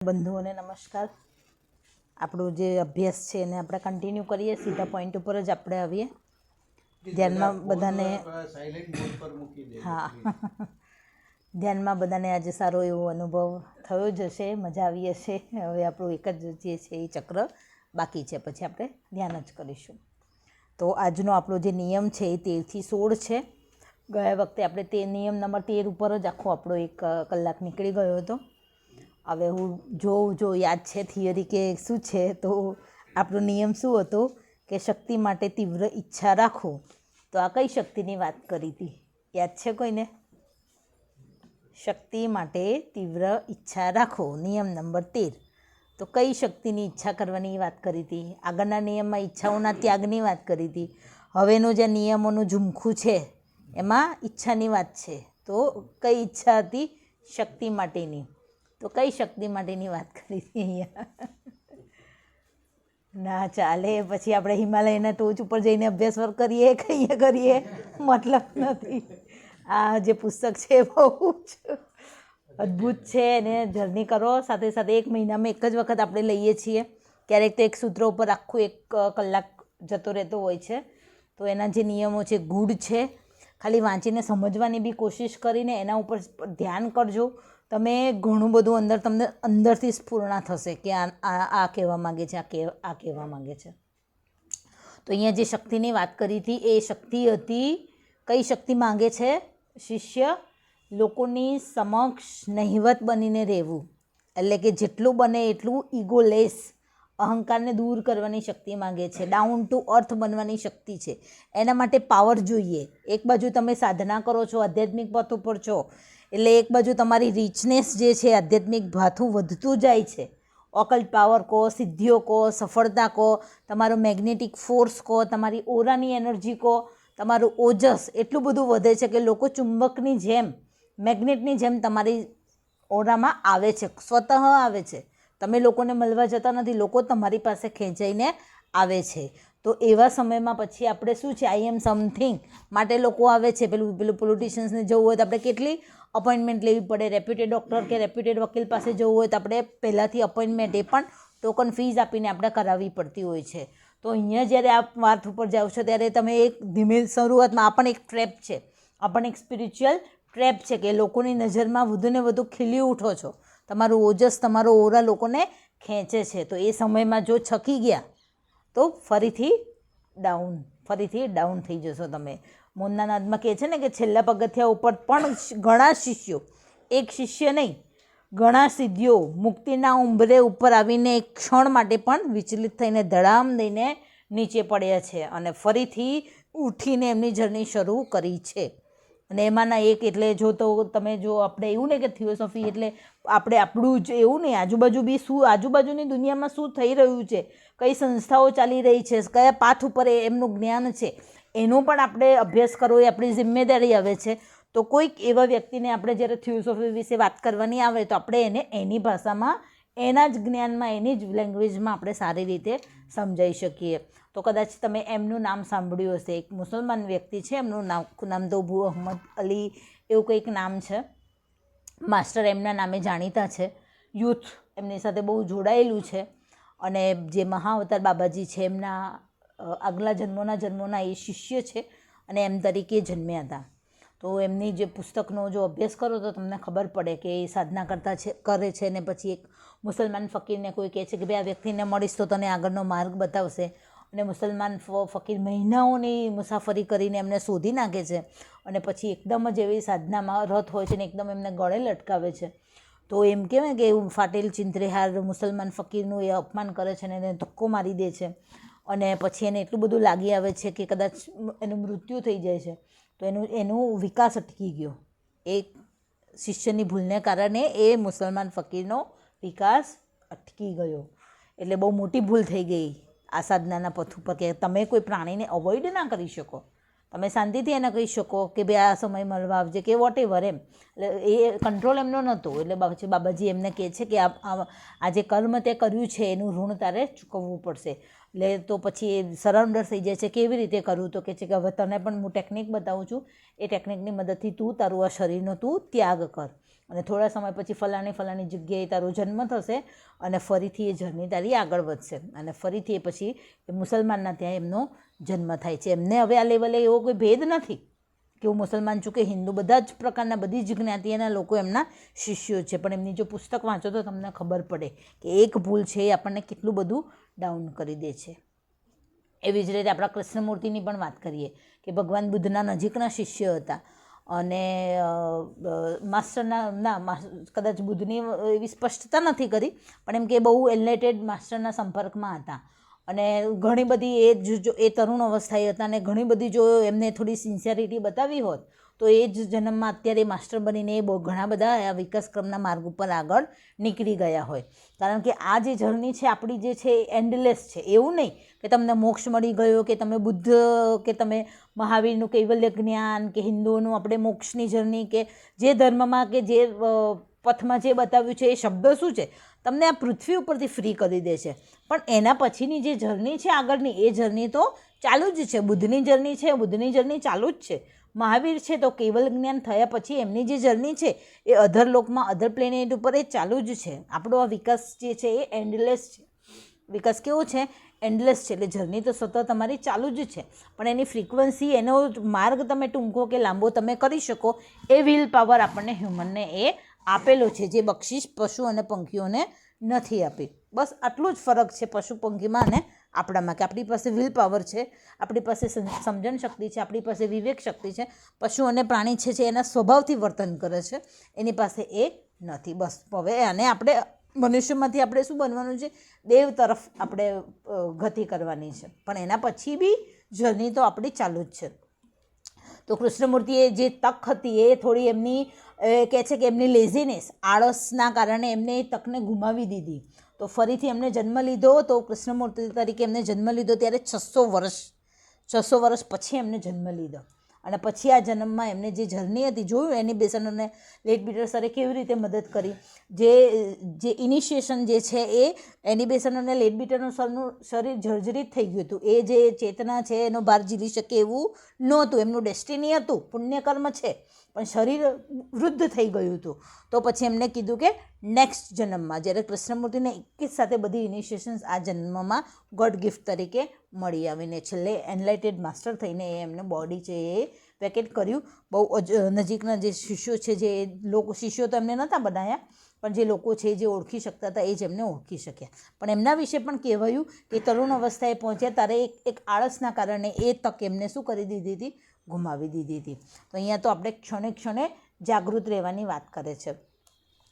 બંધુઓને નમસ્કાર. આપણો જે અભ્યાસ છે એને આપણે કન્ટિન્યુ કરીએ, સીધા પોઈન્ટ ઉપર જ આપણે આવીએ. ધ્યાનમાં બધાને ધ્યાનમાં બધાને આજે સારો એવો અનુભવ થયો જ હશે, મજા આવી હશે. હવે આપણું એક જ જે છે એ ચક્ર બાકી છે, પછી આપણે ધ્યાન જ કરીશું. તો આજનો આપણો જે નિયમ છે એ 13 થી 16 છે. ગયા વખતે આપણે તે નિયમ નંબર 13 ઉપર જ આખો આપણો 1 કલાક નીકળી ગયો હતો. હવે હું જો યાદ છે થિયરી કે શું છે, તો આપણો નિયમ શું હતો કે શક્તિ માટે તીવ્ર ઈચ્છા રાખો. તો આ કઈ શક્તિની વાત કરી હતી, યાદ છે કોઈને? શક્તિ માટે તીવ્ર ઈચ્છા રાખો, નિયમ નંબર 13. તો કઈ શક્તિની ઈચ્છા કરવાની વાત કરી હતી? આગળના નિયમમાં ઈચ્છાઓના ત્યાગની વાત કરી હતી. હવેનું જે નિયમોનું ઝુમખું છે એમાં ઈચ્છાની વાત છે. તો કઈ ઈચ્છા હતી? શક્તિ માટેની. તો કઈ શક્તિ માટેની વાત કરી હતી અહીંયા? ના ચાલે, પછી આપણે હિમાલયના ટોચ ઉપર જઈને અભ્યાસ વર્ક કરીએ, કહીએ કરીએ, મતલબ નથી. આ જે પુસ્તક છે એ બહુ જ અદ્ભુત છે, એને જર્ની કરો. સાથે સાથે 1 મહિનામાં એક જ વખત આપણે લઈએ છીએ. ક્યારેક તો એક સૂત્ર ઉપર આખું 1 કલાક જતો રહેતો હોય છે. તો એના જે નિયમો છે ગૂઢ છે, ખાલી વાંચીને સમજવાની બી કોશિશ કરીને એના ઉપર ધ્યાન કરજો. તમે ઘણું બધું અંદર તમને અંદરથી સ્ફૂર્ણા થશે કે આ કહેવા માગે છે, આ કહેવા માગે છે. તો અહીંયા જે શક્તિની વાત કરી હતી એ શક્તિ હતી. કઈ શક્તિ માંગે છે શિષ્ય? લોકોની સમક્ષ નહિવત બનીને રહેવું, એટલે કે જેટલું બને એટલું ઇગોલેસ, અહંકારને દૂર કરવાની શક્તિ માંગે છે. ડાઉન ટુ અર્થ બનવાની શક્તિ છે. એના માટે પાવર જોઈએ. એક બાજુ તમે સાધના કરો છો, આધ્યાત્મિક પથ ઉપર છો, એટલે એક બાજુ તમારી રિચનેસ જે છે આધ્યાત્મિક ભાથું વધતું જાય છે. ઓકલ્ટ પાવર કહો, સિદ્ધિઓ કહો, સફળતા કહો, તમારો મેગ્નેટિક ફોર્સ કહો, તમારી ઓરાની એનર્જી કહો, તમારું ઓજસ એટલું બધું વધે છે કે લોકો ચુંબકની જેમ, મેગ્નેટની જેમ તમારી ઓરામાં આવે છે, સ્વતઃ આવે છે. તમે લોકોને મળવા જતા નથી, લોકો તમારી પાસે ખેંચાઈને આવે છે. તો એવા સમયમાં પછી આપણે શું છે, આઈ એમ સમથિંગ માટે લોકો આવે છે. પેલું પોલિટિશિયન્સને જવું હોય તો આપણે કેટલી અપોઇન્ટમેન્ટ લેવી પડે. રેપ્યુટેડ ડૉક્ટર કે રેપ્યુટેડ વકીલ પાસે જવું હોય તો આપણે પહેલાંથી અપોઇન્ટમેન્ટ, એ પણ ટોકન ફીઝ આપીને આપણે કરાવવી પડતી હોય છે. તો અહીંયા જ્યારે આ વાત ઉપર જાઓ છો ત્યારે તમે એક ધીમે શરૂઆતમાં આ પણ એક ટ્રેપ છે, આ પણ એક સ્પિરિચ્યુઅલ ટ્રેપ છે કે લોકોની નજરમાં વધુને વધુ ખીલી ઉઠો છો. તમારું ઓજસ, તમારો ઓરા લોકોને ખેંચે છે. તો એ સમયમાં જો છકી ગયા તો ફરીથી ડાઉન થઈ જશો તમે. મોંના નાદમાં કહે છે ને કે છેલ્લા પગથિયા ઉપર પણ ઘણા શિષ્યો, એક શિષ્ય નહીં, ઘણા સિદ્ધિઓ મુક્તિના ઉંબરે ઉપર આવીને એક ક્ષણ માટે પણ વિચલિત થઈને ધડામ દઈને નીચે પડ્યા છે અને ફરીથી ઉઠીને એમની જર્ની શરૂ કરી છે. અને એમાંના એક એટલે જો તો તમે જો આપણે એવું નહીં કે થિયોસોફી એટલે આપણે આપણું જ એવું નહીં, આજુબાજુ બી શું, આજુબાજુની દુનિયામાં શું થઈ રહ્યું છે, કઈ સંસ્થાઓ ચાલી રહી છે, કયા પાથ ઉપર એમનું જ્ઞાન છે, એનો પણ આપણે અભ્યાસ કરવો એ આપણી જિમ્મેદારી આવે છે. તો કોઈક એવા વ્યક્તિને આપણે જ્યારે થિયોસોફી વિશે વાત કરવાની આવે તો આપણે એને એની ભાષામાં, એના જ જ્ઞાનમાં, એની જ લેંગ્વેજમાં આપણે સારી રીતે સમજાવી શકીએ. તો કદાચ તમે એમનું નામ સાંભળ્યું હશે. એક મુસલમાન વ્યક્તિ છે, એમનું નામ તો અબુ અહમદ અલી એવું કંઈક નામ છે. માસ્ટર એમના નામે જાણીતા છે. યુથ એમની સાથે બહુ જોડાયેલું છે. અને જે મહાઅવતાર બાબાજી છે એમના આગલા જન્મોના એ શિષ્ય છે અને એમ તરીકે જન્મ્યા હતા. તો એમની જે પુસ્તકનો જો અભ્યાસ કરો તો તમને ખબર પડે કે એ સાધના કરે છે ને પછી એક મુસલમાન ફકીરને કોઈ કહે છે કે ભાઈ આ વ્યક્તિને મળીશ તો તને આગળનો માર્ગ બતાવશે. અને મુસલમાન ફકીર મહિનાઓની મુસાફરી કરીને એમને શોધી નાખે છે અને પછી એકદમ જ એવી સાધનામાં રત હોય છે ને એકદમ એમને ગળે લટકાવે છે. તો એમ કહેવાય કે એવું ફાટેલ ચિંતરેહાર મુસલમાન ફકીરનું એ અપમાન કરે છે અને એને ધક્કો મારી દે છે. અને પછી એને એટલું બધું લાગી આવે છે કે કદાચ એનું મૃત્યુ થઈ જાય છે. તો એનું વિકાસ અટકી ગયો. એ શિષ્યની ભૂલને કારણે એ મુસલમાન ફકીરનો વિકાસ અટકી ગયો. એટલે બહુ મોટી ભૂલ થઈ ગઈ આ સાધનાના પથ ઉપર કે તમે કોઈ પ્રાણીને અવોઇડ ના કરી શકો. તમે શાંતિથી એને કહી શકો કે ભાઈ આ સમય મળવા આવજે કે વોટ એવર એમ. એટલે એ કંટ્રોલ એમનો નહોતો. એટલે પછી બાબાજી એમને કહે છે કે આ જે કર્મ તે કર્યું છે એનું ઋણ તારે ચૂકવવું પડશે. એટલે તો પછી એ સરેન્ડર થઈ જાય છે. કેવી રીતે કરવું? તો કહે છે કે હવે તને પણ હું ટેકનિક બતાવું છું, એ ટેકનિકની મદદથી તું તારું આ શરીરનો તું ત્યાગ કર. અને થોડા સમય પછી ફલાણી જગ્યાએ તારો જન્મ થશે અને ફરીથી એ જર્ની તારી આગળ વધશે અને ફરીથી એ પછી એ મુસલમાનના ત્યાં એમનો જન્મ થાય છે. એમને હવે આ લેવલે એવો કોઈ ભેદ નથી કે હું મુસલમાન છું કે હિન્દુ, બધા જ પ્રકારના બધી જ જ્ઞાતિના લોકો એમના શિષ્યો છે. પણ એમની જો પુસ્તક વાંચો તો તમને ખબર પડે કે એક ભૂલ છે એ આપણને કેટલું બધું ડાઉન કરી દે છે. એવી જ રીતે આપણા કૃષ્ણમૂર્તિની પણ વાત કરીએ કે ભગવાન બુદ્ધના નજીકના શિષ્ય હતા અને માસ્ટરના કદાચ બુદ્ધની એવી સ્પષ્ટતા નથી કરી પણ એમ કે બહુ એનલાઇટેડ માસ્ટરના સંપર્કમાં હતા અને ઘણી બધી એ તરુણ અવસ્થાએ હતા અને ઘણી બધી જો એમને થોડી સિન્સિયરિટી બતાવી હોત તો એ જ જન્મમાં અત્યારે માસ્ટર બનીને એ બહુ ઘણા બધા આ વિકાસક્રમના માર્ગ ઉપર આગળ નીકળી ગયા હોય. કારણ કે આ જે જર્ની છે આપણી જે છે એ એન્ડલેસ છે. એવું નહીં કે તમને મોક્ષ મળી ગયો કે તમે બુદ્ધ કે તમે મહાવીરનું કૈવલ્ય જ્ઞાન કે હિન્દુઓનું આપણે મોક્ષની જર્ની કે જે ધર્મમાં કે જે પથમાં જે બતાવ્યું છે એ શબ્દો શું છે તમને આ પૃથ્વી ઉપરથી ફ્રી કરી દે છે. પણ એના પછીની જે જર્ની છે આગળની એ જર્ની તો ચાલુ જ છે. બુદ્ધની જર્ની છે, બુદ્ધની જર્ની ચાલુ જ છે. મહાવીર છે તો કેવલ જ્ઞાન થયા પછી એમની જે જર્ની છે એ અધર લોકમાં અધર પ્લેનેટ ઉપર એ ચાલુ જ છે. આપણો આ વિકાસ જે છે એ એન્ડલેસ છે. વિકાસ કેવો છે? એન્ડલેસ છે. એટલે જર્ની તો સતત તમારી ચાલુ જ છે પણ એની ફ્રીક્વન્સી, એનો માર્ગ તમે ટૂંકો કે લાંબો તમે કરી શકો એ વિલ પાવર આપણને હ્યુમનને એ આપેલો છે, જે બક્ષિસ પશુ અને પંખીઓને નથી આપી. બસ આટલું જ ફરક છે પશુ પંખીમાં અને આપણામાં કે આપણી પાસે વિલ પાવર છે, આપણી પાસે સમજણ શક્તિ છે, આપણી પાસે વિવેક શક્તિ છે. પશુ અને પ્રાણી છે એના સ્વભાવથી વર્તન કરે છે, એની પાસે એ નથી. બસ હવે અને આપણે મનુષ્યમાંથી આપણે શું બનવાનું છે? દેવ તરફ આપણે ગતિ કરવાની છે. પણ એના પછી બી જર્ની તો આપણી ચાલુ જ છે. તો કૃષ્ણમૂર્તિએ જે તક હતી એ થોડી એમની કહે છે કે એમની લેઝીનેસ, આળસના કારણે એમને એ તકને ગુમાવી દીધી. તો ફરીથી એમને જન્મ લીધો તો કૃષ્ણમૂર્તિ તરીકે એમને જન્મ લીધો ત્યારે 600 વર્ષ પછી એમને જન્મ લીધો અને પછી આ જન્મમાં એમને જે જર્ની હતી જોયું એની બેસનોને લેટ બીટર સરે કેવી રીતે મદદ કરી. જે ઇનિશિએશન જે છે એ એની બેસનોને લેટ બીટરનું સરનું શરીર જર્જરિત થઈ ગયું હતું. એ જે ચેતના છે એનો ભાર ઝીલી શકે એવું નહોતું. એમનું ડેસ્ટિની હતું, પુણ્યકર્મ છે, પણ શરીર વૃદ્ધ થઈ ગયું હતું. તો પછી એમને કીધું કે નેક્સ્ટ જન્મમાં, જ્યારે કૃષ્ણમૂર્તિને 21 સાથે બધી ઇનિશિએશન્સ આ જન્મમાં ગોડ ગિફ્ટ તરીકે મળી આવીને છેલ્લે એનલાઇટેડ માસ્ટર થઈને એ એમને બોડી છે એ વેકેટ કર્યું. બહુ નજીકના જે શિષ્યો છે, જે લોકો શિષ્યો તો એમને નહોતા બનાવ્યા પણ જે લોકો છે જે ઓળખી શકતા હતા એ જ એમને ઓળખી શક્યા. પણ એમના વિશે પણ કહેવાયું કે તરુણ અવસ્થાએ પહોંચ્યા ત્યારે એક આળસના કારણે એ તક એમને શું કરી દીધી હતી? ગુમાવી દીધી હતી. તો અહીંયા તો આપણે ક્ષણે ક્ષણે જાગૃત રહેવાની વાત કરે છે.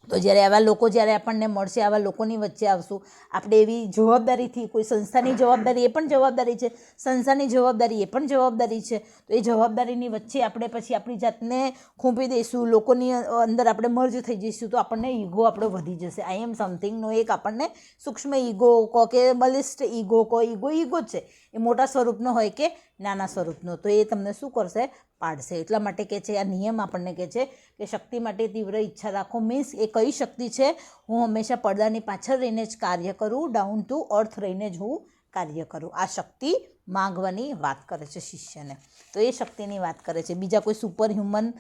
તો જ્યારે આવા લોકો જ્યારે આપણને મળશે, આવા લોકોની વચ્ચે આવશું, આપણે એવી જવાબદારીથી, કોઈ સંસ્થાની જવાબદારી એ પણ જવાબદારી છે, સંસ્થાની જવાબદારી એ પણ જવાબદારી છે. તો એ જવાબદારીની વચ્ચે આપણે પછી આપણી જાતને ખૂંપી દઈશું, લોકોની અંદર આપણે મર્જ થઈ જઈશું તો આપણને ઈગો આપણો વધી જશે. આઈ એમ સમથિંગનો એક આપણને સૂક્ષ્મ ઈગો કહો કે બલિષ્ઠ ઈગો કહો, ઈગો જ છે. એ મોટા સ્વરૂપનો હોય કે નાના સ્વરૂપનો, તો એ તમને શું કરશે? પાડશે. એટલા માટે કહે છે, આ નિયમ આપણને કહે છે કે શક્તિ માટે તીવ્ર ઈચ્છા રાખો. મીન્સ એ કઈ શક્તિ છે? હું હંમેશા પડદાની પાછળ રહીને જ કાર્ય કરું, ડાઉન ટુ અર્થ રહીને જ હું કાર્ય કરું. આ શક્તિ માંગવાની વાત કરે છે શિષ્યને. તો એ શક્તિની વાત કરે છે. બીજા કોઈ સુપર હ્યુમન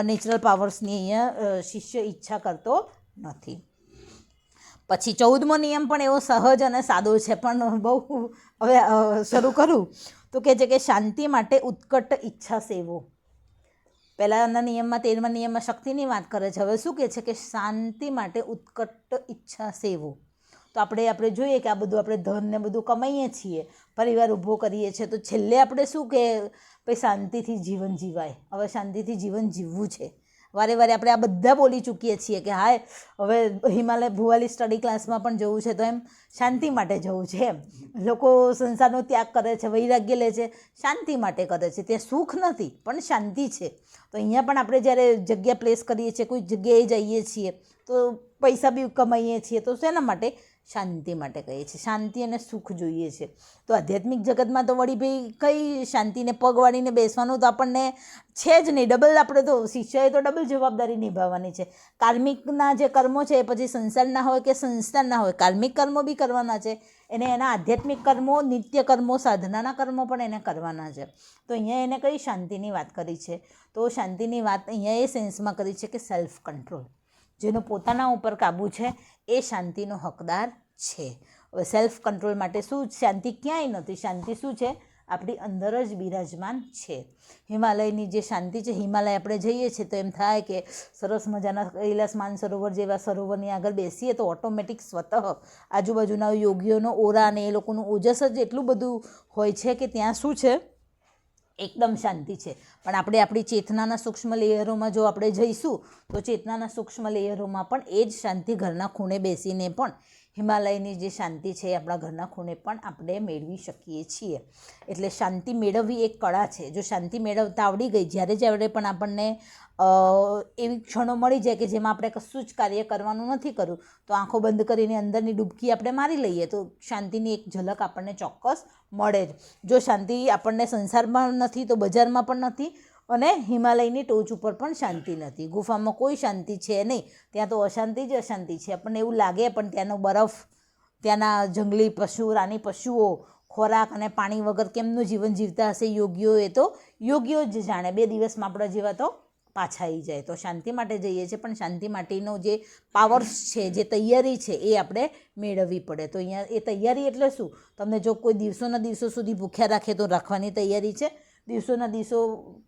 નેચરલ પાવર્સની અહીંયા શિષ્ય ઈચ્છા કરતો નથી. પછી 14મો નિયમ પણ એવો સહજ અને સાદો છે, પણ બહુ હવે શરૂ કરું તો કહે છે કે શાંતિ માટે ઉત્કટ ઈચ્છા સેવો. પહેલાંના નિયમમાં 13મા નિયમમાં શક્તિની વાત કરે છે. હવે શું કહે છે કે શાંતિ માટે ઉત્કટ ઈચ્છા સેવો. તો આપણે જોઈએ કે આ બધું આપણે ધન ને બધું કમાઈએ છીએ, પરિવાર ઊભો કરીએ છીએ, તો છેલ્લે આપણે શું કે ભાઈ શાંતિથી જીવન જીવાય. હવે શાંતિથી જીવન જીવવું છે. વારે વારે આપણે આ બધા બોલી ચૂકીએ છીએ કે હાય હવે હિમાલય ભુવાલી સ્ટડી ક્લાસમાં પણ જવું છે તો એમ શાંતિ માટે જવું છે. એમ લોકો સંસારનો ત્યાગ કરે છે, વૈરાગ્ય લે છે, શાંતિ માટે કરે છે. ત્યાં સુખ નથી પણ શાંતિ છે. તો અહીંયા પણ આપણે જ્યારે જગ્યા પ્લેસ કરીએ છીએ, કોઈ જગ્યાએ જઈએ છીએ તો પૈસા બી કમાઈએ છીએ તો શેના માટે? શાંતિ માટે કહીએ છીએ. શાંતિ અને સુખ જોઈએ છે. તો આધ્યાત્મિક જગતમાં તો વળી ભાઈ કઈ શાંતિને પગ વાળીને બેસવાનું તો આપણને છે જ નહીં. ડબલ આપણે તો શિષ્યએ તો ડબલ જવાબદારી નિભાવવાની છે. કાર્મિકના જે કર્મો છે એ પછી સંસારના હોય કે સંસ્થાના હોય, કાર્મિક કર્મો બી કરવાના છે એને, એના આધ્યાત્મિક કર્મો, નિત્ય કર્મો, સાધનાના કર્મો પણ એને કરવાના છે. તો અહીંયા એને કઈ શાંતિની વાત કરી છે? તો શાંતિની વાત અહીંયા એ સેન્સમાં કરી છે કે સેલ્ફ કંટ્રોલ. જેનો પોતાના ઉપર કાબૂ છે એ શાંતિનો હકદાર છે. હવે સેલ્ફ કંટ્રોલ માટે શું શાંતિ ક્યાંય નથી, શાંતિ શું છે આપણી અંદર જ બિરાજમાન છે. હિમાલયની જે શાંતિ છે, હિમાલય આપણે જઈએ છીએ તો એમ થાય કે સરસ મજાના કૈલાસ માનસરોવર જેવા સરોવરની આગળ બેસીએ તો ઓટોમેટિક સ્વતઃ આજુબાજુના યોગીઓનો ઓરા અને એ લોકોનું ઓજસ જ એટલું બધું હોય છે કે ત્યાં શું છે એકદમ શાંતિ છે. પણ આપણે આપણી ચેતનાના સૂક્ષ્મ લેયરોમાં જો આપણે જઈશું તો ચેતનાના સૂક્ષ્મ લેયરોમાં પણ એ જ શાંતિ ઘરના ખૂણે બેસીને પણ હિમાલયની જે શાંતિ છે એ આપણા ઘરના ખૂણે પણ આપણે મેળવી શકીએ છીએ. એટલે શાંતિ મેળવવી એક કળા છે. જો શાંતિ મેળવતા આવડી ગઈ, જ્યારે પણ આપણને એવી ક્ષણો મળી જાય કે જેમાં આપણે કશું જ કાર્ય કરવાનું નથી કરવું, તો આંખો બંધ કરીને અંદરની ડૂબકી આપણે મારી લઈએ તો શાંતિની એક ઝલક આપણને ચોક્કસ મળે જ. જો શાંતિ આપણને સંસારમાં નથી તો બજારમાં પણ નથી, અને હિમાલયની ટોચ ઉપર પણ શાંતિ નથી. ગુફામાં કોઈ શાંતિ છે નહીં, ત્યાં તો અશાંતિ જ અશાંતિ છે. આપણને એવું લાગે પણ ત્યાંનો બરફ, ત્યાંના જંગલી પશુ, રાની પશુઓ ખોરાક અને પાણી વગર કેમનું જીવન જીવતા હશે યોગીઓ, એ તો યોગીઓ જ જાણે. 2 દિવસમાં આપણા જેવા તો પાછા આવી જાય. તો શાંતિ માટે જઈએ છીએ, પણ શાંતિ માટેનો જે પાવર્સ છે, જે તૈયારી છે એ આપણે મેળવવી પડે. તો અહીંયા એ તૈયારી એટલે શું? તમને જો કોઈ દિવસોના દિવસો સુધી ભૂખ્યા રાખે તો રાખવાની તૈયારી છે, દિવસોના દિવસો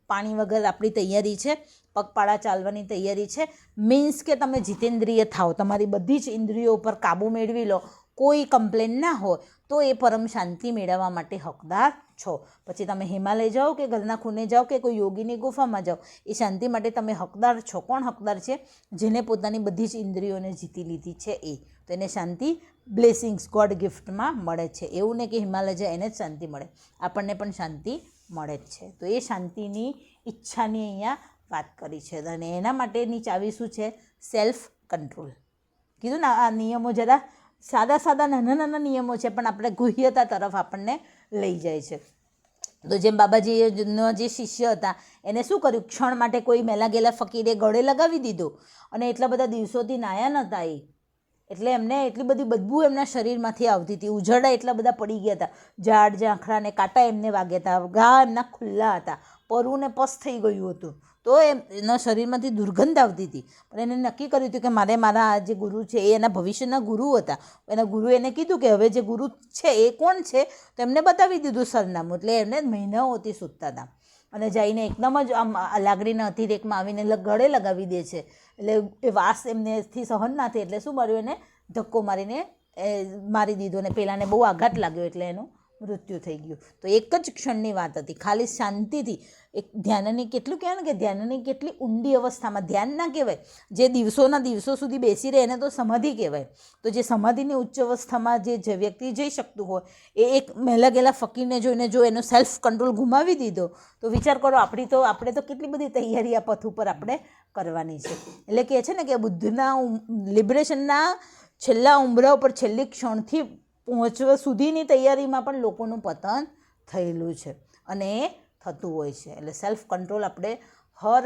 પાણી વગર આપણી તૈયારી છે, પગપાળા ચાલવાની તૈયારી છે. મીન્સ કે તમે જીતેન્દ્રિય થાઓ, તમારી બધી જ ઇન્દ્રિયો ઉપર કાબૂ મેળવી લો, કોઈ કમ્પ્લેન ના હોય, તો એ પરમ શાંતિ મેળવવા માટે હકદાર છો. પછી તમે હિમાલય જાઓ કે ઘરના ખૂણે જાઓ કે કોઈ યોગીની ગુફામાં જાઓ, એ શાંતિ માટે તમે હકદાર છો. કોણ હકદાર છે? જેને પોતાની બધી જ ઇન્દ્રિયોને જીતી લીધી છે એ. તો એને શાંતિ બ્લેસિંગ્સ ગોડ ગિફ્ટમાં મળે છે. એવું નહીં કે હિમાલય જાય એને જ શાંતિ મળે, આપણને પણ શાંતિ મળે જ છે. તો એ શાંતિની ઈચ્છાની અહીંયા વાત કરી છે, અને એના માટેની ચાવી શું છે? Self control. કીધું ને, આ નિયમો જરા સાદા નાના નિયમો છે, પણ આપણે ગુહ્યતા તરફ આપણને લઈ જાય છે. તો જેમ બાબાજીનો જે શિષ્ય હતા એને શું કર્યું? ક્ષણ માટે કોઈ મેલા ગેલા ફકીરે ગળે લગાવી દીધો, અને એટલા બધા દિવસોથી નાયા નહોતા એ, એટલે એમને એટલી બધી બદબુ એમના શરીરમાંથી આવતી હતી, ઉજરડા એટલા બધા પડી ગયા હતા, ઝાડ ઝાંખરા ને કાંટા એમને વાગ્યા હતા, ઘા એમના ખુલ્લા હતા, પરવું ને પસ થઈ ગયું હતું, તો એના શરીરમાંથી દુર્ગંધ આવતી હતી. પણ એને નક્કી કર્યું હતું કે મારે મારા આ જે ગુરુ છે એ એના ભવિષ્યના ગુરુ હતા. એના ગુરુએ એને કીધું કે હવે જે ગુરુ છે એ કોણ છે, તો એમને બતાવી દીધું સરનામું. એટલે એમને મહિનાઓથી સૂતતા હતા, અને જઈને એકદમ જ આમ લાગણીના અતિરેકમાં આવીને ગળે લગાવી દે છે. એટલે એ વાસ એમનેથી સહન ના થઈ, એટલે શું માર્યું? એને ધક્કો મારીને મારી દીધો, અને પેલાને બહુ આઘાત લાગ્યો, એટલે એનું મૃત્યુ થઈ ગયું. તો એક જ ક્ષણની વાત હતી, ખાલી શાંતિથી. એક ધ્યાનની કેટલું કહેવાય ને કે ધ્યાનની કેટલી ઊંડી અવસ્થામાં, ધ્યાન ના કહેવાય, જે દિવસોના દિવસો સુધી બેસી રહે એને તો સમાધિ કહેવાય. તો જે સમાધિની ઉચ્ચ અવસ્થામાં જે વ્યક્તિ જઈ શકતું હોય, એ એક મહેલા ગયેલા ફકીરને જોઈને જો એનો સેલ્ફ કંટ્રોલ ગુમાવી દીધો, તો વિચાર કરો આપણે તો કેટલી બધી તૈયારી આ પથ ઉપર આપણે કરવાની છે. એટલે કહે છે ને કે બુદ્ધના લિબરેશનના છેલ્લા ઉંબરા ઉપર છેલ્લી ક્ષણથી પહોંચવા સુધીની તૈયારીમાં પણ લોકોનું પતન થયેલું છે, અને એ થતું હોય છે. એટલે સેલ્ફ કંટ્રોલ આપણે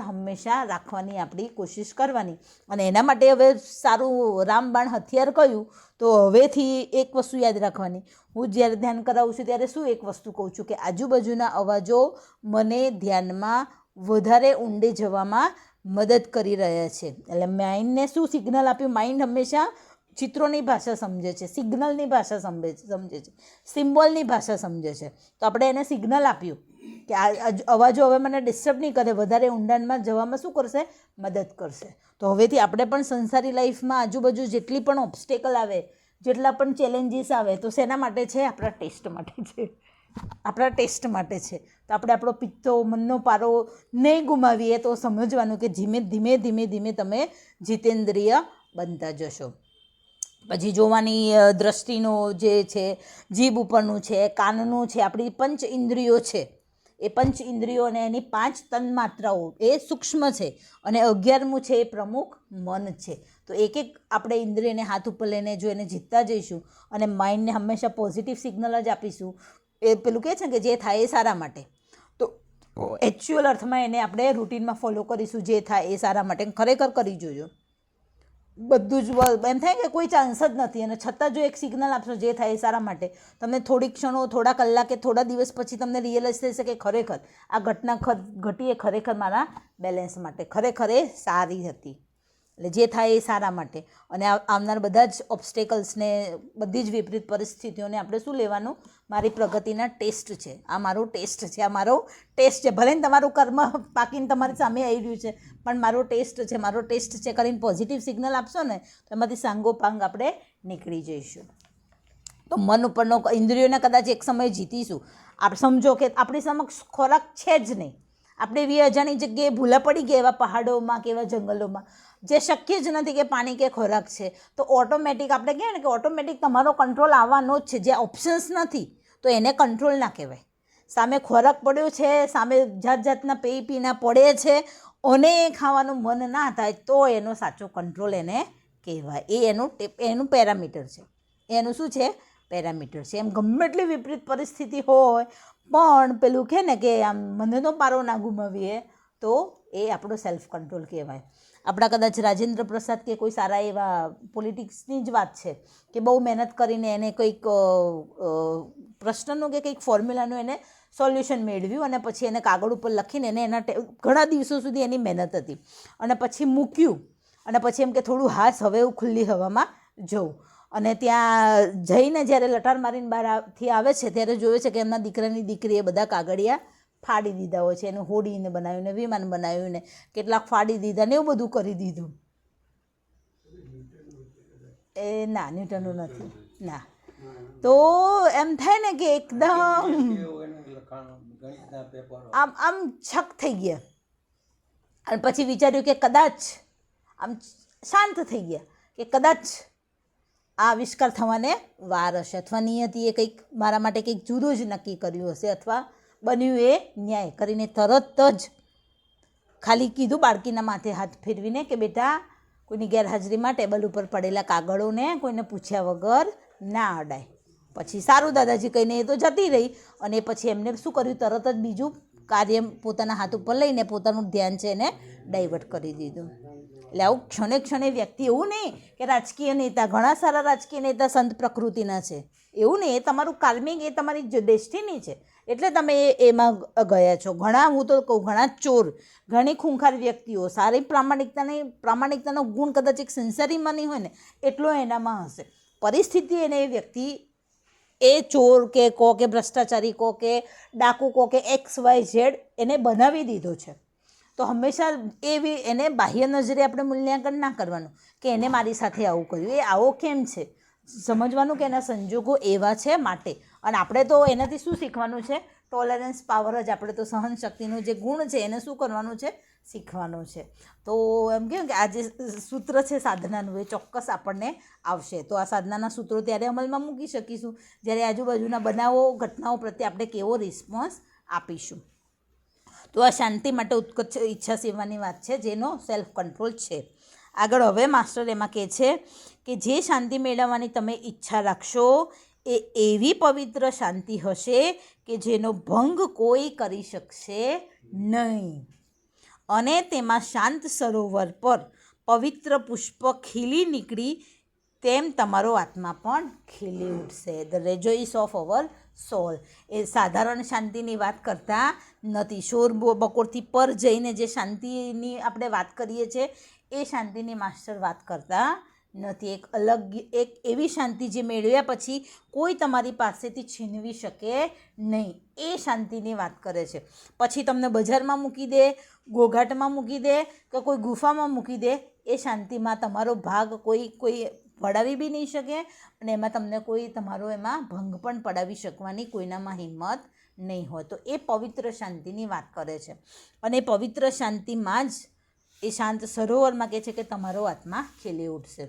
હંમેશા રાખવાની આપણી કોશિશ કરવાની. અને એના માટે હવે સારું રામબાણ હથિયાર કહ્યું, તો હવેથી એક વસ્તુ યાદ રાખવાની. હું જ્યારે ધ્યાન કરાવું છું ત્યારે શું એક વસ્તુ કહું છું કે આજુબાજુના અવાજો મને ધ્યાનમાં વધારે ઊંડે જવામાં મદદ કરી રહ્યા છે. એટલે માઇન્ડને શું સિગ્નલ આપ્યું? માઇન્ડ હંમેશા ચિત્રોની ભાષા સમજે છે, સિગ્નલની ભાષા સમજે છે, સિમ્બોલની ભાષા સમજે છે. તો આપણે એને સિગ્નલ આપ્યું કે આ અવાજો હવે મને ડિસ્ટર્બ નહીં કરે, વધારે ઊંડાણમાં જવામાં શું કરશે? મદદ કરશે. તો હવેથી આપણે પણ સંસારી લાઈફમાં આજુબાજુ જેટલી પણ ઓબ્સ્ટેકલ આવે, જેટલા પણ ચેલેન્જીસ આવે, તો શેના માટે છે? આપણા ટેસ્ટ માટે છે, આપણા ટેસ્ટ માટે છે. તો આપણે આપણો પિત્તો, મનનો પારો નહીં ગુમાવીએ તો સમજવાનું કે ધીમે તમે જીતેન્દ્રિય બનતા જશો. પછી જોવાની દ્રષ્ટિનો જે છે, જીભ ઉપરનું છે, કાનનું છે, આપણી 5 ઇન્દ્રિયો છે, એ 5 ઇન્દ્રિયો અને એની 5 તન્માત્રાઓ એ સૂક્ષ્મ છે, અને 11મું છે એ પ્રમુખ મન છે. તો એક આપણે ઇન્દ્રિયને હાથ ઉપર લઈને જો એને જીતતા જઈશું, અને માઇન્ડને હંમેશા પોઝિટિવ સિગ્નલ જ આપીશું, એ પેલું કહે છે કે જે થાય એ સારા માટે, તો એકચ્યુઅલ અર્થમાં એને આપણે રૂટીનમાં ફોલો કરીશું, જે થાય એ સારા માટે. ખરેખર કરી જોજો, બધું જ એમ થાય કે કોઈ ચાન્સ જ નથી, અને છતાં જો એક સિગ્નલ આપશો જે થાય એ સારા માટે, તમને થોડી ક્ષણો, થોડા કલાકે, થોડા દિવસ પછી તમને રિયલાઇઝ થશે કે ખરેખર આ ઘટના ઘટી એ ખરેખર મારા બેલેન્સ માટે ખરેખર એ સારી હતી. એટલે જે થાય એ સારા માટે. અને આવનાર બધા જ ઓબ્સ્ટેકલ્સને, બધી જ વિપરીત પરિસ્થિતિઓને આપણે શું લેવાનું? મારી પ્રગતિના ટેસ્ટ છે, આ મારો ટેસ્ટ છે, આ મારો ટેસ્ટ છે. ભલે ને તમારું કર્મ પાકીને તમારી સામે આવી રહ્યું છે, પણ મારો ટેસ્ટ છે, મારો ટેસ્ટ છે કરીને પોઝિટિવ સિગ્નલ આપશો ને તો એમાંથી સાંગોપાંગ આપણે નીકળી જઈશું. તો મન ઉપરનો ઇન્દ્રિયોને કદાચ એક સમયે જીતીશું. આપ સમજો કે આપણી સમક્ષ ખોરાક છે જ નહીં, આપણે એવી અજાણી જગ્યાએ ભૂલા પડી ગયા એવા પહાડોમાં કે એવા જંગલોમાં, જે શક્ય જ નથી કે પાણી કે ખોરાક છે, તો ઓટોમેટિક આપણે કહીએ ને કે ઓટોમેટિક તમારો કંટ્રોલ આવવાનો જ છે. જે ઓપ્શન્સ નથી તો એને કંટ્રોલ ના કહેવાય. સામે ખોરાક પડ્યો છે, સામે જાત જાતના પેય પીના પડે છે અને ખાવાનું મન ના થાય તો એનો સાચો કંટ્રોલ એને કહેવાય. એ એનું પેરામીટર છે. એનું શું છે? પેરામીટર છે. એમ ગમે એટલી વિપરીત પરિસ્થિતિ હોય પણ પેલું કહે ને કે આમ મને તો પારો ના ગુમાવીએ, તો એ આપણો સેલ્ફ કંટ્રોલ કહેવાય. આપણા કદાચ રાજેન્દ્ર પ્રસાદ કે કોઈ સારા એવા પોલિટિક્સની જ વાત છે કે બહુ મહેનત કરીને એને કંઈક પ્રશ્નનું કે કંઈક ફોર્મ્યુલાનું એને સોલ્યુશન મેળવ્યું અને પછી એને કાગળ ઉપર લખીને એને એના ઘણા દિવસો સુધી એની મહેનત હતી અને પછી મૂક્યું અને પછી એમ કે થોડું હાશ હવે હું ખુલ્લી હવામાં જઉં. અને ત્યાં જઈને જ્યારે લટાર મારીને બહારથી આવે છે ત્યારે જોવે છે કે એમના દીકરાની દીકરીએ બધા કાગળિયા ફાડી દીધા હોય છે. એનું હોડીને બનાવ્યું ને વિમાન બનાવ્યું ને કેટલાક ફાડી દીધા ને એવું બધું કરી દીધું. એ ના, ન્યૂટનનું નથી ના. તો એમ થાય ને કે એકદમ આમ છક થઈ ગયા અને પછી વિચાર્યું કે કદાચ આમ શાંત થઈ ગયા કે કદાચ આ આવિષ્કાર થવાને વાર હશે અથવા નિયતિએ કંઈક મારા માટે કંઈક જુદું જ નક્કી કર્યું હશે અથવા બન્યું એ ન્યાય કરીને તરત જ ખાલી કીધું બાળકીના માથે હાથ ફેરવીને કે બેટા કોઈની ગેરહાજરીમાં ટેબલ ઉપર પડેલા કાગળોને કોઈને પૂછ્યા વગર ના અડાય. પછી સારું દાદાજી કહીને એ તો જતી રહી અને પછી એમને શું કર્યું? તરત જ બીજું કાર્ય પોતાના હાથ ઉપર લઈને પોતાનું ધ્યાન છે એને ડાયવર્ટ કરી દીધું. એટલે આવું ક્ષણે ક્ષણે વ્યક્તિ, એવું નહીં કે રાજકીય નેતા, ઘણા સારા રાજકીય નેતા સંત પ્રકૃતિના છે, એવું નહીં. એ તમારું કાર્મિક, એ તમારી ડેસ્ટિની છે એટલે તમે એમાં ગયા છો. ઘણા, હું તો કહું, ઘણા ચોર, ઘણી ખૂંખાર વ્યક્તિઓ, સારી પ્રામાણિકતાનો ગુણ કદાચ એક સિન્સરીમાં નહીં હોય ને એટલો એનામાં હશે. પરિસ્થિતિ એને એ વ્યક્તિ, એ ચોર કે કહો કે ભ્રષ્ટાચારી કહો કે ડાકુ કહો કે XYZ એને બનાવી દીધો છે. તો હંમેશા એવી એને બાહ્ય નજરે આપણે મૂલ્યાંકન ના કરવાનું કે એને મારી સાથે આવું કર્યું, એ આવો કેમ છે. સમજવાનું કે એના સંજોગો એવા છે માટે. અને આપણે તો એનાથી શું શીખવાનું છે? ટોલરન્સ પાવર જ, આપણે તો સહનશક્તિનો જે ગુણ છે એને શું કરવાનું છે? શીખવાનું છે. તો એમ કહ્યું કે આ જે સૂત્ર છે સાધનાનું એ ચોક્કસ આપણને આવશે. તો આ સાધનાના સૂત્રો ત્યારે અમલમાં મૂકી શકીશું જ્યારે આજુબાજુના બનાવો, ઘટનાઓ પ્રત્યે આપણે કેવો રિસ્પોન્સ આપીશું. તો આ શાંતિ માટે ઉત્કટ ઈચ્છા સેવાની વાત છે જેનો સેલ્ફ કંટ્રોલ છે. આગળ હવે માસ્ટર એમાં કહે છે કે જે શાંતિ મેળવવાની તમે ઈચ્છા રાખશો એ એવી પવિત્ર શાંતિ હશે કે જેનો ભંગ કોઈ કરી શકશે નહીં. અને તેમાં શાંત સરોવર પર પવિત્ર પુષ્પ ખીલી નીકળી તેમ તમારો આત્મા પણ ખીલી ઉઠશે. ધ રેજોઇસ ઓફ અવર સોલ. એ સાધારણ શાંતિની વાત કરતા નથી. શોર બકોરથી પર જઈને જે શાંતિની આપણે વાત કરીએ છીએ એ શાંતિની માસ્ટર વાત કરતા નથી. એક અલગ, એક એવી શાંતિ જે મેળવ્યા પછી કોઈ તમારી પાસેથી છીનવી શકે નહીં, એ શાંતિની વાત કરે છે. પછી તમને બજારમાં મૂકી દે, ગોઘાટમાં મૂકી દે કે કોઈ ગુફામાં મૂકી દે, એ શાંતિમાં તમારો ભાગ કોઈ પડાવી બી નહીં શકે અને એમાં તમને કોઈ તમારો એમાં ભંગ પણ પડાવી શકવાની કોઈનામાં હિંમત નહીં હોય. તો એ પવિત્ર શાંતિની વાત કરે છે. અને એ પવિત્ર શાંતિમાં જ એ શાંત સરોવરમાં કહે છે કે તમારો આત્મા ખીલી ઉઠશે.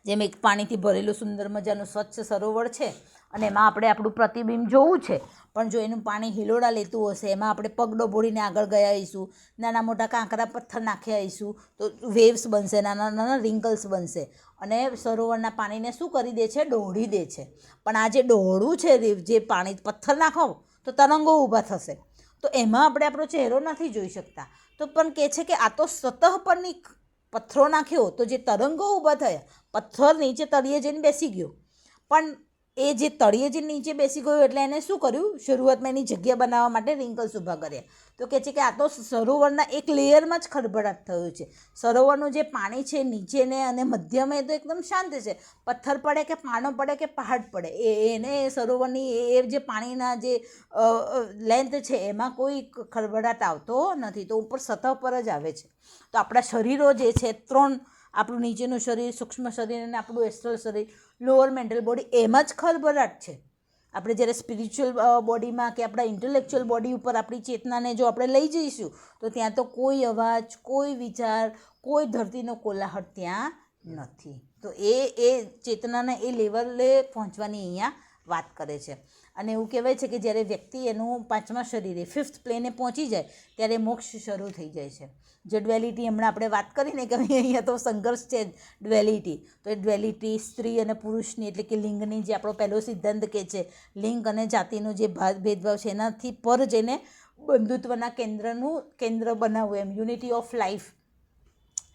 જેમ એક પાણીથી ભરેલું સુંદર મજાનું સ્વચ્છ સરોવર છે અને એમાં આપણે આપણું પ્રતિબિંબ જોવું છે, પણ જો એનું પાણી હિલોડા લેતું હશે, એમાં આપણે પગ ડબોડીને આગળ ગયા આવીશું, નાના મોટા કાંકરા પથ્થર નાખ્યા આવીશું તો વેવ્સ બનશે, નાના નાના રિંકલ્સ બનશે અને સરોવરના પાણીને શું કરી દે છે? દોડી દે છે. પણ આ જે દોડવું છે, જે પાણી પથ્થર નાખો તો તરંગો ઊભા થશે. તો એમાં આપણે આપણો ચહેરો નથી જોઈ શકતા. તો પણ કહે છે કે આ તો સતહ પરની પથ્થરો નાખ્યો તો જે તરંગો ઊભા થયા, પથ્થર નીચે તળિયે જઈને બેસી ગયો, પણ એ જે તળિયે જે નીચે બેસી ગયું એટલે એને શું કર્યું, શરૂઆતમાં એની જગ્યા બનાવવા માટે રિંકલ્સ ઊભા કર્યા. તો કહે છે કે આ તો સરોવરના એક લેયરમાં જ ખળભળાટ થયો છે. સરોવરનું જે પાણી છે નીચેને અને મધ્યમાં એ તો એકદમ શાંત છે. પથ્થર પડે કે પાનો પડે કે પહાડ પડે એને સરોવરની એ જે પાણીના જે લેન્થ છે એમાં કોઈ ખળભળાટ આવતો નથી. તો ઉપર સતહ પર જ આવે છે. તો આપણા શરીરો જે છે 3, આપણું નીચેનું શરીર, સૂક્ષ્મ શરીર અને આપણું એસ્ટ્રલ શરીર, લોઅર મેન્ટલ બોડી, એમાં જ ખળભળાટ છે. આપણે જ્યારે સ્પિરિચ્યુઅલ બોડીમાં કે આપણા ઇન્ટેલેક્ચ્યુઅલ બોડી ઉપર આપણી ચેતનાને જો આપણે લઈ જઈશું તો ત્યાં તો કોઈ અવાજ, કોઈ વિચાર, કોઈ ધરતીનો કોલાહટ ત્યાં નથી. તો એ ચેતનાના એ લેવલે પહોંચવાની અહીંયા વાત કરે છે. અને એવું કહેવાય છે કે જ્યારે વ્યક્તિ એનું 5મા શરીરે 5th પ્લેને પહોંચી જાય ત્યારે મોક્ષ શરૂ થઈ જાય છે. જે ડ્વેલિટી હમણાં આપણે વાત કરીને કે અહીંયા તો સંઘર્ષ છે ડ્વેલિટી, તો એ ડ્વેલિટી સ્ત્રી અને પુરુષની એટલે કે લિંગની જે આપણો પહેલો સિદ્ધાંત કે છે લિંગ અને જાતિનો જે ભેદભાવ છે એનાથી પર જઈને બંધુત્વના કેન્દ્ર બનાવવું, એમ યુનિટી ઓફ લાઈફ.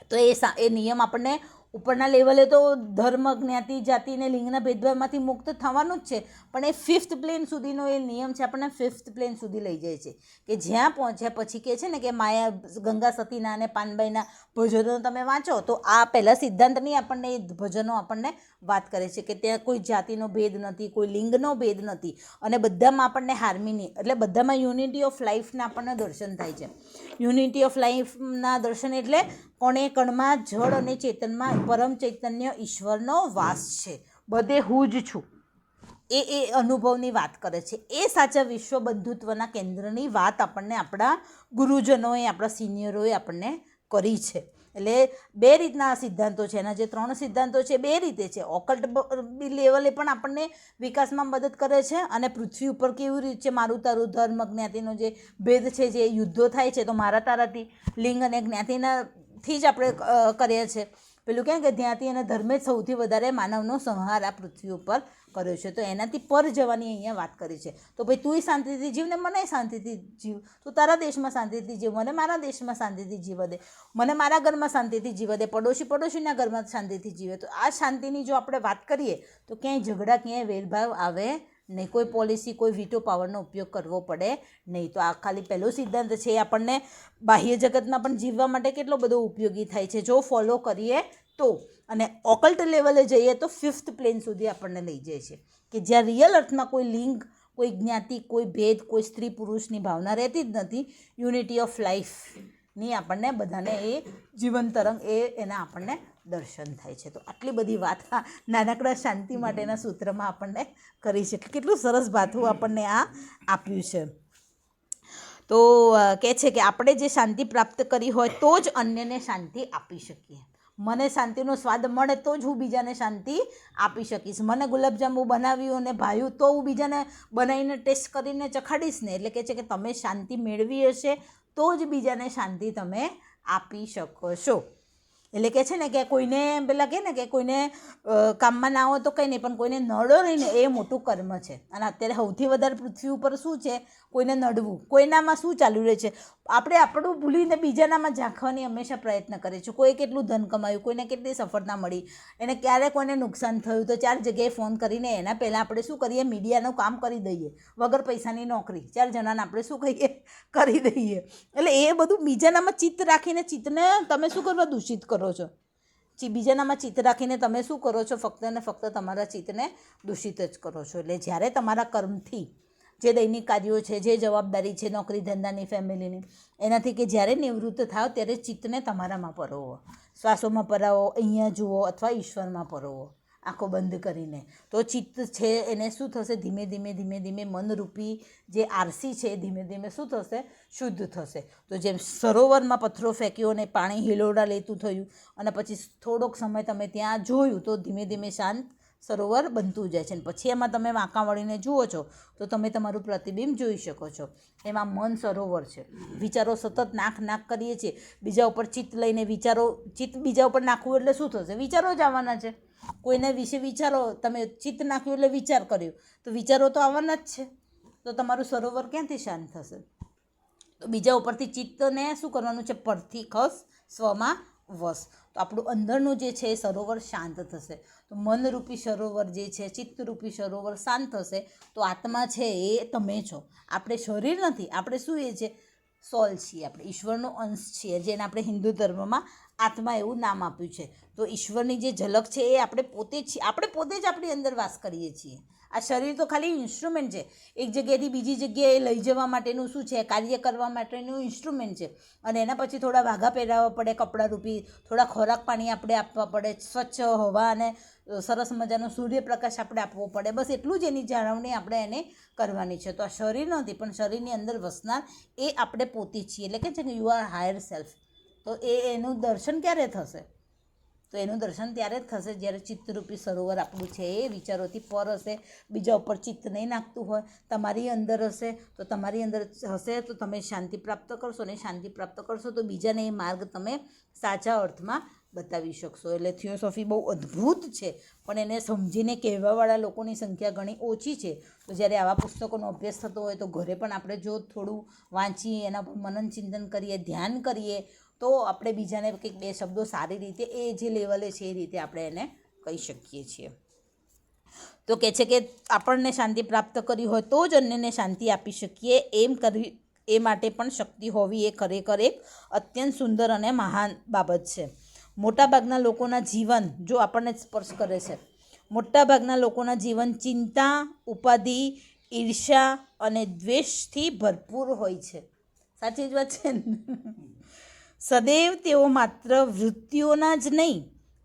તો એ નિયમ આપણને ઉપરના લેવલે તો ધર્મ, જ્ઞાતિ, જાતિ ને લિંગના ભેદભાવમાંથી મુક્ત થવાનું જ છે, પણ એ 5th પ્લેન સુધીનો એ નિયમ છે આપણને 5th પ્લેન સુધી લઈ જાય છે કે જ્યાં પહોંચ્યા પછી કહે છે ને કે માયા, ગંગા સતીના અને પાનબાઈના ભજનો તમે વાંચો તો આ પહેલાં સિદ્ધાંતની આપણને એ ભજનો આપણને વાત કરે છે કે ત્યાં કોઈ જાતિનો ભેદ નથી, કોઈ લિંગનો ભેદ નથી અને બધામાં આપણને હાર્મની એટલે બધામાં યુનિટી ઓફ લાઈફના આપણને દર્શન થાય છે. યુનિટી ઓફ લાઈફના દર્શન એટલે કોણે કણમાં, જળ અને ચેતનમાં પરમ ચૈતન્ય ઈશ્વરનો વાસ છે. બધે હું જ છું એ અનુભવની વાત કરે છે. એ સાચા વિશ્વ બંધુત્વના કેન્દ્રની વાત આપણને આપણા ગુરુજનોએ, આપણા સિનિયરોએ આપણને કરી છે. એટલે 2 રીતના સિદ્ધાંતો છે. એના જે 3 સિદ્ધાંતો છે 2 રીતે છે. ઓકલ્ટ લેવલે પણ આપણને વિકાસમાં મદદ કરે છે અને પૃથ્વી ઉપર કેવી રીતે મારું તારું ધર્મ, જ્ઞાતિનો જે ભેદ છે, જે યુદ્ધો થાય છે તો મારા તારાથી, લિંગ અને જ્ઞાતિનાથી જ આપણે કરીએ છીએ. પેલું કહે કે જ્ઞાતિ અને ધર્મે જ સૌથી વધારે માનવનો સંહાર આ પૃથ્વી ઉપર કર્યો છે. તો એનાથી પર જવાની અહીંયા વાત કરી છે. તો ભાઈ તુંય શાંતિથી જીવ ને મને શાંતિથી જીવ, તું તારા દેશમાં શાંતિથી જીવ, મને મારા દેશમાં શાંતિથી જીવવા દે, મને મારા ઘરમાં શાંતિથી જીવવા દે, પડોશીના ઘરમાં શાંતિથી જીવે. તો આ શાંતિની જો આપણે વાત કરીએ તો ક્યાંય ઝઘડા, ક્યાંય વેરભાવ આવે નહીં, કોઈ પોલિસી, કોઈ વીટો પાવરનો ઉપયોગ કરવો પડે નહીં. તો આ ખાલી પહેલો સિદ્ધાંત છે એ આપણને બાહ્ય જગતમાં પણ જીવવા માટે કેટલો બધો ઉપયોગી થાય છે જો ફોલો કરીએ તો. અને ઓકલ્ટ લેવલે જઈએ તો 5th પ્લેન સુધી આપણને લઈ જાય છે કે જ્યાં રિયલ અર્થમાં કોઈ લિંગ, કોઈ જ્ઞાતિ, કોઈ ભેદ, કોઈ સ્ત્રી પુરુષની ભાવના રહેતી જ નથી. યુનિટી ઓફ લાઈફની આપણને બધાને એ જીવન તરંગ એના આપણને દર્શન થાય છે. તો આટલી બધી વાત નાનકડા શાંતિ માટેના સૂત્રમાં આપણને કરી છે. કેટલું સરસ ભાથું આપણને આ આપ્યું છે. તો કહે છે કે આપણે જે શાંતિ પ્રાપ્ત કરી હોય તો જ અન્યને શાંતિ આપી શકીએ. મને શાંતિનો સ્વાદ મળે તો જ હું બીજાને શાંતિ આપી શકીશ. મને ગુલાબજાંબુ બનાવ્યું અને ભાવ્યું તો હું બીજાને બનાવીને ટેસ્ટ કરીને ચખાડીશ ને. એટલે કહે છે કે તમે શાંતિ મેળવી હશે તો જ બીજાને શાંતિ તમે આપી શકો છો. એટલે કહે છે ને કે કોઈને પેલા કહે ને કે કોઈને કામમાં ના હોય તો કંઈ નહીં, પણ કોઈને નડો નહીં ને એ મોટું કર્મ છે. અને અત્યારે સૌથી વધારે પૃથ્વી ઉપર શું છે, કોઈને નડવું. કોઈનામાં શું ચાલુ રહે છે, આપણે આપણું ભૂલીને બીજાનામાં ઝાંખવાની હંમેશા પ્રયત્ન કરીએ છીએ. કોઈ કેટલું ધન કમાયું, કોઈને કેટલી સફળતા મળી, એને ક્યારે કોઈને નુકસાન થયું તો 4 જગ્યાએ ફોન કરીને એના પહેલાં આપણે શું કરીએ, મીડિયાનું કામ કરી દઈએ. વગર પૈસાની નોકરી 4 જણાને આપણે શું કહીએ, કરી દઈએ. એટલે એ બધું બીજાનામાં ચિત્ત રાખીને ચિત્તને તમે શું કરવા દૂષિત કરો છો. બીજાનામાં ચિત્ત રાખીને તમે શું કરો છો, ફક્ત ને ફક્ત તમારા ચિત્તને દૂષિત જ કરો છો. એટલે જ્યારે તમારા કર્મથી જે દૈનિક કાર્યો છે, જે જવાબદારી છે, નોકરી ધંધાની, ફેમિલીની, એનાથી કે જ્યારે નિવૃત્ત થાવ ત્યારે ચિત્તને તમારામાં પરોવો. શ્વાસોમાં પરાવો, અહીંયા જુઓ અથવા ઈશ્વરમાં પરોવો, આંખો બંધ કરીને. તો ચિત્ત છે એને શું થશે, ધીમે ધીમે મનરૂપી જે આરસી છે ધીમે ધીમે શું થશે, શુદ્ધ થશે. તો જેમ સરોવરમાં પથ્થરો ફેંક્યો અને પાણી હિલોડા લેતું થયું અને પછી થોડોક સમય તમે ત્યાં જોયું તો ધીમે ધીમે શાંત સરોવર બનતું જાય છે. અને પછી એમાં તમે વાંકા વળીને જુઓ છો તો તમે તમારું પ્રતિબિંબ જોઈ શકો છો. એમાં મન સરોવર છે. વિચારો સતત નાખ કરીએ છીએ બીજા ઉપર ચિત્ત લઈને. ચિત્ત બીજા ઉપર નાખવું એટલે શું થશે, વિચારો જ આવવાના છે. કોઈને વિશે વિચારો, તમે ચિત્ત નાખ્યું એટલે વિચાર કર્યો તો વિચારો તો આવવાના જ છે. તો તમારું સરોવર ક્યાંથી શાંત થશે. તો બીજા ઉપરથી ચિત્તને શું કરવાનું છે, પરથી ખસ સ્વમાં વશ. તો આપણું અંદરનું જે છે એ સરોવર શાંત થશે. તો મનરૂપી સરોવર જે છે, ચિત્તરૂપી સરોવર શાંત થશે તો આત્મા છે એ તમે છો. આપણે શરીર નથી, આપણે શું એ છે? સોલ છીએ, આપણે ઈશ્વરનો અંશ છીએ, જેને આપણે હિન્દુ ધર્મમાં આત્મા એવું નામ આપ્યું છે. તો ઈશ્વરની જે ઝલક છે એ આપણે પોતે જ છીએ, આપણે પોતે જ આપણી અંદર વાસ કરીએ છીએ. આ શરીર તો ખાલી ઇન્સ્ટ્રુમેન્ટ છે, એક જગ્યાએથી બીજી જગ્યાએ લઈ જવા માટેનું શું છે? કાર્ય કરવા માટેનું ઇન્સ્ટ્રુમેન્ટ છે. અને એના પછી થોડા વાઘા પહેરાવવા પડે કપડાં રૂપી, થોડા ખોરાક પાણી આપણે આપવા પડે, સ્વચ્છ હવા અને સરસ મજાનો સૂર્યપ્રકાશ આપણે આપવો પડે. બસ એટલું જ એની જાળવણી આપણે એને કરવાની છે. તો આ શરીર નથી, પણ શરીરની અંદર વસનાર એ આપણે પોતે છીએ. એટલે કે છે કે યુ આર હાયર સેલ્ફ. તો એનું દર્શન ક્યારે થશે? તો એનું દર્શન ત્યારે જ થશે જ્યારે ચિત્તરૂપી સરોવર આપણું છે એ વિચારોથી પર હશે, બીજા ઉપર ચિત્ત નહીં નાખતું હોય, તમારી અંદર હશે. તો તમારી અંદર હશે તો તમે શાંતિ પ્રાપ્ત કરશો, ને શાંતિ પ્રાપ્ત કરશો તો બીજાને એ માર્ગ તમે સાચા અર્થમાં બતાવી શકશો. એટલે થિયોસોફી બહુ અદ્ભુત છે, પણ એને સમજીને કહેવાવાળા લોકોની સંખ્યા ઘણી ઓછી છે. તો જ્યારે આવા પુસ્તકોનો અભ્યાસ થતો હોય તો ઘરે પણ આપણે જો થોડું વાંચીએ, એના પર મનન ચિંતન કરીએ, ધ્યાન કરીએ, તો આપણે બીજાને કંઈક બે શબ્દો સારી રીતે એ જે લેવલે છે એ રીતે આપણે એને કહી શકીએ છીએ. તો કહે છે કે આપણને શાંતિ પ્રાપ્ત કરી હોય તો જ અન્યને શાંતિ આપી શકીએ. એમ કરવી, એ માટે પણ શક્તિ હોવી એ ખરેખર એક અત્યંત સુંદર અને મહાન બાબત છે. મોટાભાગના લોકોના જીવન જો આપણને સ્પર્શ કરે છે, મોટાભાગના લોકોના જીવન ચિંતા, ઉપાધિ, ઈર્ષ્યા અને દ્વેષથી ભરપૂર હોય છે. સાચી જ વાત છે ને? સદૈવ તેઓ માત્ર વૃત્તિઓના જ નહીં,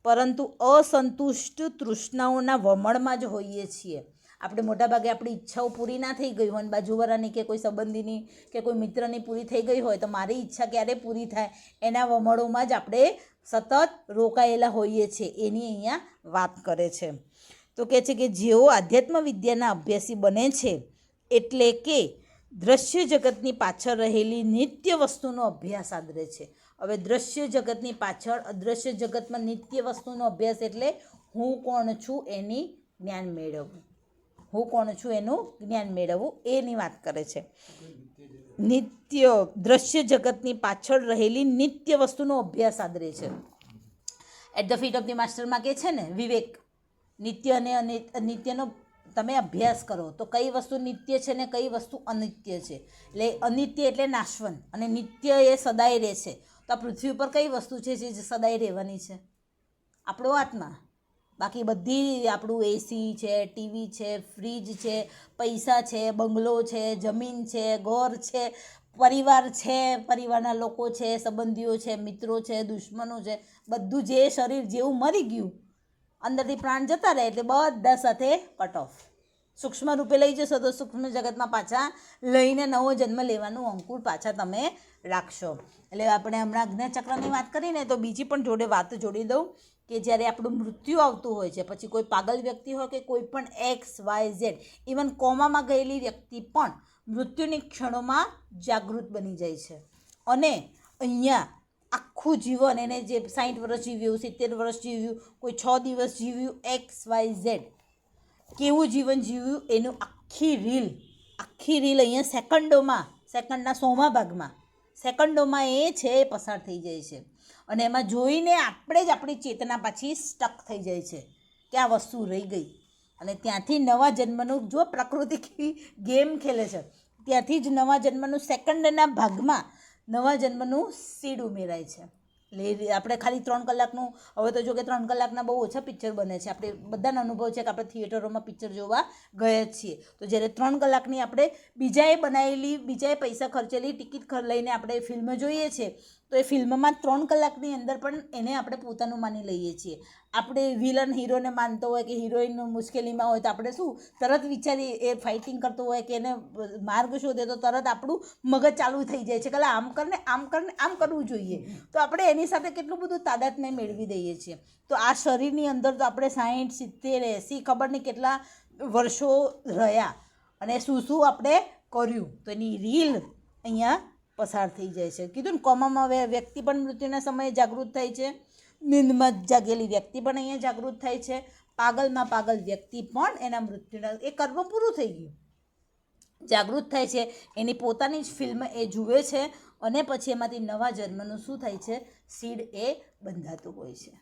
પરંતુ અસંતુષ્ટ તૃષ્ણાઓના વમળમાં જ હોઈએ છીએ. આપણે મોટાભાગે આપણી ઈચ્છાઓ પૂરી ના થઈ ગઈ હોય, અને બાજુવાળાની કે કોઈ સંબંધીની કે કોઈ મિત્રની પૂરી થઈ ગઈ હોય, તો મારી ઈચ્છા ક્યારે પૂરી થાય એના વમળોમાં જ આપણે સતત રોકાયેલા હોઈએ છીએ. એની અહીંયા વાત કરે છે. તો કહે છે કે જેઓ આધ્યાત્મ વિદ્યાના અભ્યાસી બને છે, એટલે કે દ્રશ્ય જગતની પાછળ રહેલી નિત્ય વસ્તુનો અભ્યાસ આદરે છે. હવે દ્રશ્ય જગતની પાછળ અદૃશ્ય જગતમાં નિત્ય વસ્તુનો અભ્યાસ એટલે હું કોણ છું એની જ્ઞાન મેળવવું. હું કોણ છું એનું જ્ઞાન મેળવવું એની વાત કરે છે. નિત્ય દ્રશ્ય જગતની પાછળ રહેલી નિત્ય વસ્તુનો અભ્યાસ આદરે છે. At the feet of the માસ્ટરમાં કહે છે ને વિવેક, નિત્ય અને અનિત્યનો તમે અભ્યાસ કરો તો કઈ વસ્તુ નિત્ય છે ને કઈ વસ્તુ અનિત્ય છે. એટલે અનિત્ય એટલે નાશવંત અને નિત્ય એ સદાય રહે છે. તો આ પૃથ્વી ઉપર કઈ વસ્તુ છે જે સદાય રહેવાની છે? આપણો આત્મા. બાકી બધી આપણું એસી છે, ટીવી છે, ફ્રીજ છે, પૈસા છે, બંગલો છે, જમીન છે, ઘર છે, પરિવાર છે, પરિવારના લોકો છે, સંબંધીઓ છે, મિત્રો છે, દુશ્મનો છે, બધું જે શરીર જેવું મરી ગયું, અંદરથી પ્રાણ જતા રહે એટલે બધા સાથે કટ ઓફ. સૂક્ષ્મ રૂપે લઈ જશો તો સૂક્ષ્મ જગતમાં પાછા લઈને નવો જન્મ લેવાનું અંકુર પાછા તમે રાખશો. એટલે આપણે હમણાં જ્ઞાનચક્રની વાત કરીને તો બીજી પણ જોડે વાત જોડી દઉં કે જ્યારે આપણું મૃત્યુ આવતું હોય છે, પછી કોઈ પાગલ વ્યક્તિ હોય કે કોઈ પણ XYZ, ઇવન કોમામાં ગયેલી વ્યક્તિ પણ મૃત્યુની ક્ષણોમાં જાગૃત બની જાય છે. અને અહીંયા આખું જીવન એને જે 60 વર્ષ જીવ્યું, 70 વર્ષ જીવ્યું, કોઈ 6 દિવસ જીવ્યું, XYZ કેવું જીવન જીવ્યું એનું આખી રીલ અહીંયા સેકન્ડના 100મા ભાગમાં સેકન્ડોમાં એ છે એ પસાર થઈ જાય છે. અને એમાં જોઈને આપણે જ આપણી ચેતના પાછી સ્ટક થઈ જાય છે કે આ વસ્તુ રહી ગઈ. અને ત્યાંથી નવા જન્મનું, જો પ્રકૃતિ કેવી ગેમ ખેલે છે, ત્યાંથી જ નવા જન્મનું સેકન્ડના ભાગમાં નવા જન્મનું સીડ ઉમેરાય છે. એટલે આપણે ખાલી 3 કલાકનું, હવે તો જો કે 3 કલાકના બહુ ઓછા પિક્ચર બને છે. આપણે બધાનો અનુભવ છે કે આપણે થિયેટરોમાં પિક્ચર જોવા ગયા જ છીએ. તો જ્યારે 3 કલાકની આપણે બીજાએ બનાવેલી, બીજાએ પૈસા ખર્ચેલી ટિકિટ લઈને આપણે ફિલ્મ જોઈએ છીએ, તો એ ફિલ્મમાં 3 કલાકની અંદર પણ એને આપણે પોતાનું માની લઈએ છીએ. આપણે વિલન હીરોને માનતો હોય કે હિરોઈન મુશ્કેલીમાં હોય તો આપણે શું તરત વિચારી, એ ફાઇટિંગ કરતો હોય કે એને માર્ગ શોધે તો તરત આપણું મગજ ચાલુ થઈ જાય છે કે આમ કરને આમ કરવું જોઈએ. તો આપણે એની સાથે કેટલું બધું તાદાત્મ્ય મેળવી દઈએ છીએ. તો આ શરીરની અંદર તો આપણે 60, 70, 80 ખબર નહીં કેટલા વર્ષો રહ્યા અને શું આપણે કર્યું, તો એની રીલ અહીંયા પસાર થઈ જાય છે. કીધું ને, કોમામાં વ્યક્તિ પણ મૃત્યુના સમયે જાગૃત થાય છે, નિંદમાં જાગેલી વ્યક્તિ પણ અહીંયા જાગૃત થાય છે, પાગલમાં પાગલ વ્યક્તિ પણ એના મૃત્યુના એ કર્મ પૂરું થઈ ગયું જાગૃત થાય છે. એની પોતાની જ ફિલ્મ એ જુએ છે અને પછી એમાંથી નવા જન્મનું શું થાય છે, સીડ એ બંધાતું હોય છે.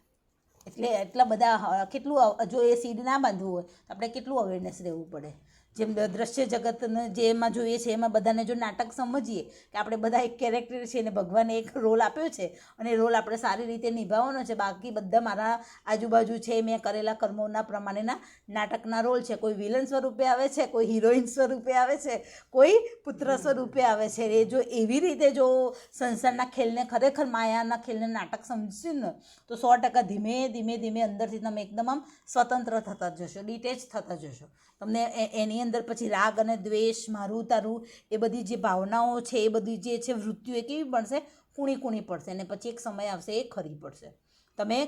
એટલે એટલા બધા કેટલું જો એ સીડ ના બાંધવું હોય તો આપણે કેટલું અવેરનેસ રહેવું પડે. જેમ દ્રશ્ય જગતને જે એમાં જોઈએ છે એમાં બધાને જો નાટક સમજીએ કે આપણે બધા એક કેરેક્ટર છે અને ભગવાને એક રોલ આપ્યો છે અને એ રોલ આપણે સારી રીતે નિભાવવાનો છે, બાકી બધા મારા આજુબાજુ છે મેં કરેલા કર્મોના પ્રમાણેના નાટકના રોલ છે. કોઈ વિલન સ્વરૂપે આવે છે, કોઈ હિરોઈન સ્વરૂપે આવે છે, કોઈ પુત્ર સ્વરૂપે આવે છે. એ જો એવી રીતે જો સંસારના ખેલને ખરેખર માયાના ખેલને નાટક સમજીશું ને તો 100% ધીમે ધીમે ધીમે અંદરથી તમે એકદમ આમ સ્વતંત્ર થતા જશો, ડિટેચ થતા જશો. તમને એની અંદર પછી રાગ અને દ્વેષ, મારું તારું, એ બધી જે ભાવનાઓ છે એ બધી જે છે વૃત્તિઓ એ કેવી બનશે, કૂણી પડશે અને પછી એક સમય આવશે એ ખરી પડશે. તમે